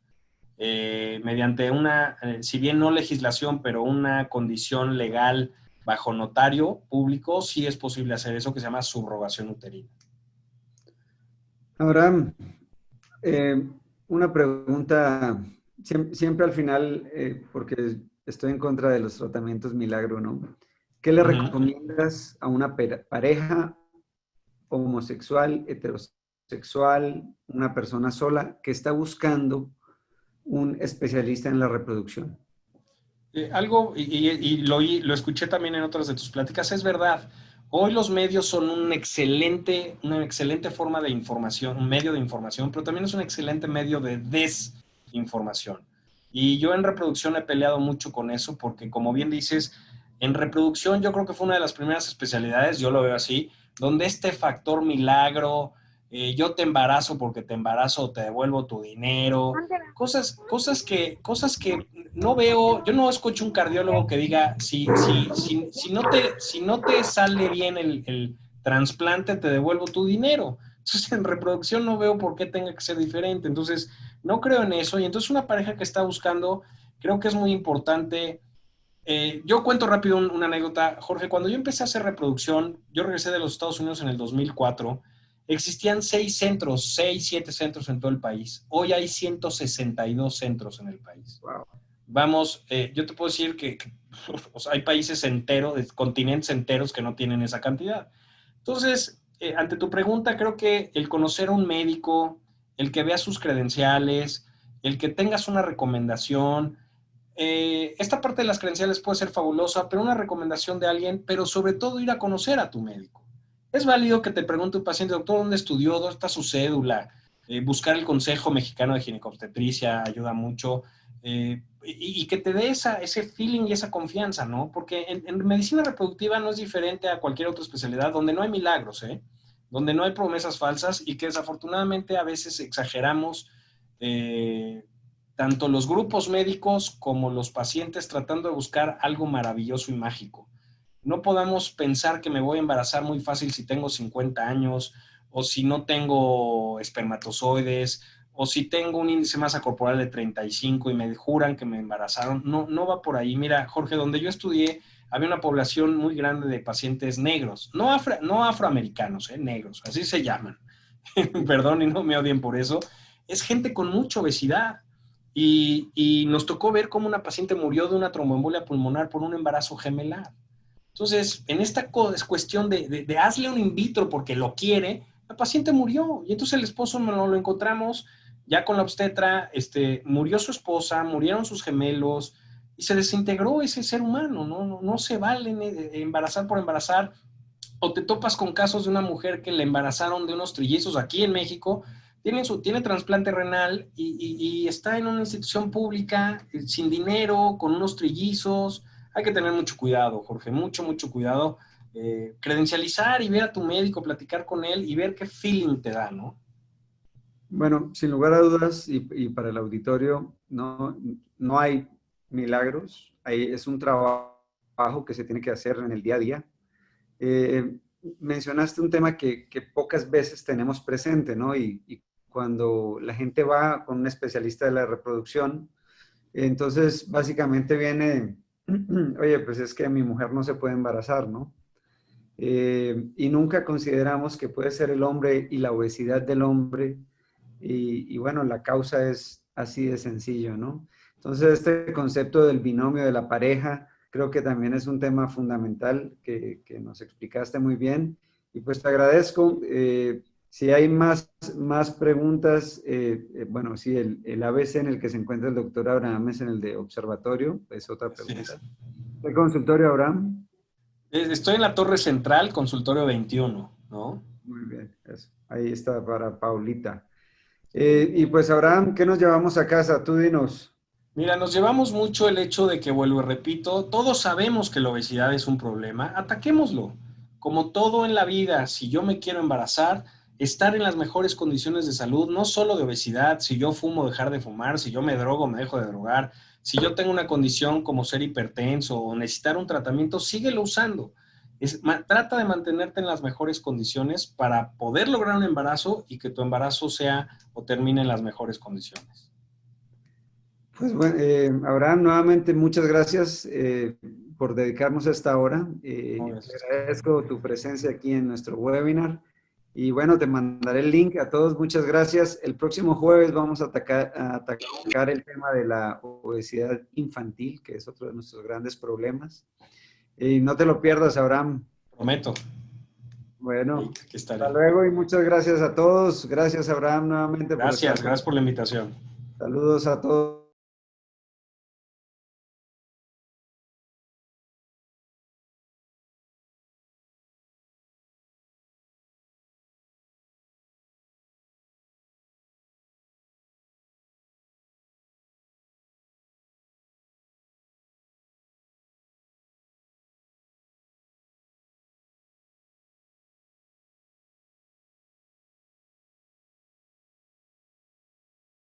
Mediante una, si bien no legislación, pero una condición legal bajo notario público, sí es posible hacer eso que se llama subrogación uterina. Ahora, eh, una pregunta, siempre, al final, porque estoy en contra de los tratamientos milagro, ¿no? ¿Qué le Ujú. recomiendas a una pareja homosexual, heterosexual, una persona sola que está buscando un especialista en la reproducción? Algo, y lo escuché también en otras de tus pláticas, es verdad. Hoy los medios son una excelente forma de información, un medio de información, pero también es un excelente medio de desinformación. Y yo en reproducción he peleado mucho con eso porque, como bien dices, en reproducción yo creo que fue una de las primeras especialidades, yo lo veo así, donde este factor milagro, yo te embarazo porque te embarazo o te devuelvo tu dinero, cosas que no veo, yo no escucho un cardiólogo que diga, si no te sale bien el trasplante, te devuelvo tu dinero. Entonces, en reproducción no veo por qué tenga que ser diferente. Entonces, no creo en eso. Y entonces una pareja que está buscando, creo que es muy importante. Yo cuento rápido una anécdota. Jorge, cuando yo empecé a hacer reproducción, yo regresé de los Estados Unidos en el 2004. Existían 6 centros, 6, 7 centros en todo el país. Hoy hay 162 centros en el país. Wow. Vamos, yo te puedo decir que o sea, hay países enteros, continentes enteros que no tienen esa cantidad. Entonces, ante tu pregunta, creo que el conocer a un médico, el que vea sus credenciales, el que tengas una recomendación, esta parte de las credenciales puede ser fabulosa, pero una recomendación de alguien, pero sobre todo ir a conocer a tu médico. Es válido que te pregunte un paciente, doctor, ¿dónde estudió? ¿Dónde está su cédula? Buscar el Consejo Mexicano de Ginecobstetricia ayuda mucho. Y que te dé ese feeling y esa confianza, ¿no? Porque en medicina reproductiva no es diferente a cualquier otra especialidad donde no hay milagros, ¿eh? Donde no hay promesas falsas y que desafortunadamente a veces exageramos tanto los grupos médicos como los pacientes tratando de buscar algo maravilloso y mágico. No podamos pensar que me voy a embarazar muy fácil si tengo 50 años o si no tengo espermatozoides o si tengo un índice de masa corporal de 35 y me juran que me embarazaron. No, no va por ahí. Mira, Jorge, donde yo estudié había una población muy grande de pacientes negros, no afroamericanos, negros, así se llaman. Perdón y no me odien por eso. Es gente con mucha obesidad. Y nos tocó ver cómo una paciente murió de una tromboembolia pulmonar por un embarazo gemelar. Entonces, en esta cuestión de hazle un in vitro porque lo quiere, la paciente murió. Y entonces el esposo no lo encontramos ya con la obstetra, murió su esposa, murieron sus gemelos y se desintegró ese ser humano. No se vale embarazar por embarazar. O te topas con casos de una mujer que le embarazaron de unos trillizos aquí en México, tiene trasplante renal y está en una institución pública, sin dinero, con unos trillizos. Hay que tener mucho cuidado, Jorge, mucho, mucho cuidado. Credencializar y ver a tu médico, platicar con él y ver qué feeling te da, ¿no? Bueno, sin lugar a dudas, y para el auditorio, no hay milagros. Es un trabajo que se tiene que hacer en el día a día. Eh, Mencionaste un tema que pocas veces tenemos presente, ¿no? Y cuando la gente va con un especialista de la reproducción, entonces básicamente viene, oye, pues es que mi mujer no se puede embarazar, ¿no? Y nunca consideramos que puede ser el hombre y la obesidad del hombre y bueno, la causa es así de sencillo, ¿no? Entonces, este concepto del binomio de la pareja, creo que también es un tema fundamental que nos explicaste muy bien. Y pues te agradezco. Si hay más preguntas, bueno, sí, el ABC en el que se encuentra el doctor Abraham es en el de observatorio, es otra Así es. pregunta. ¿El consultorio, Abraham? Estoy en la Torre Central, consultorio 21, ¿no? Muy bien, eso. Ahí está para Paulita. Sí. Y pues, Abraham, ¿qué nos llevamos a casa? Tú dinos. Mira, nos llevamos mucho el hecho de que, vuelvo y repito, todos sabemos que la obesidad es un problema, ataquémoslo. Como todo en la vida, si yo me quiero embarazar, estar en las mejores condiciones de salud, no solo de obesidad, si yo fumo, dejar de fumar, si yo me drogo, me dejo de drogar, si yo tengo una condición como ser hipertenso o necesitar un tratamiento, síguelo usando. Trata de mantenerte en las mejores condiciones para poder lograr un embarazo y que tu embarazo sea o termine en las mejores condiciones. Pues bueno, Abraham, nuevamente muchas gracias por dedicarnos a esta hora. No, Te gracias. agradezco tu presencia aquí en nuestro webinar. Y bueno, te mandaré el link a todos. Muchas gracias. El próximo jueves vamos a atacar el tema de la obesidad infantil, que es otro de nuestros grandes problemas. Y no te lo pierdas, Abraham. Prometo. Bueno, Aquí hasta estaré. luego y muchas gracias a todos. Gracias, Abraham, nuevamente por estar Gracias, con gracias por la nosotros. invitación. Saludos a todos.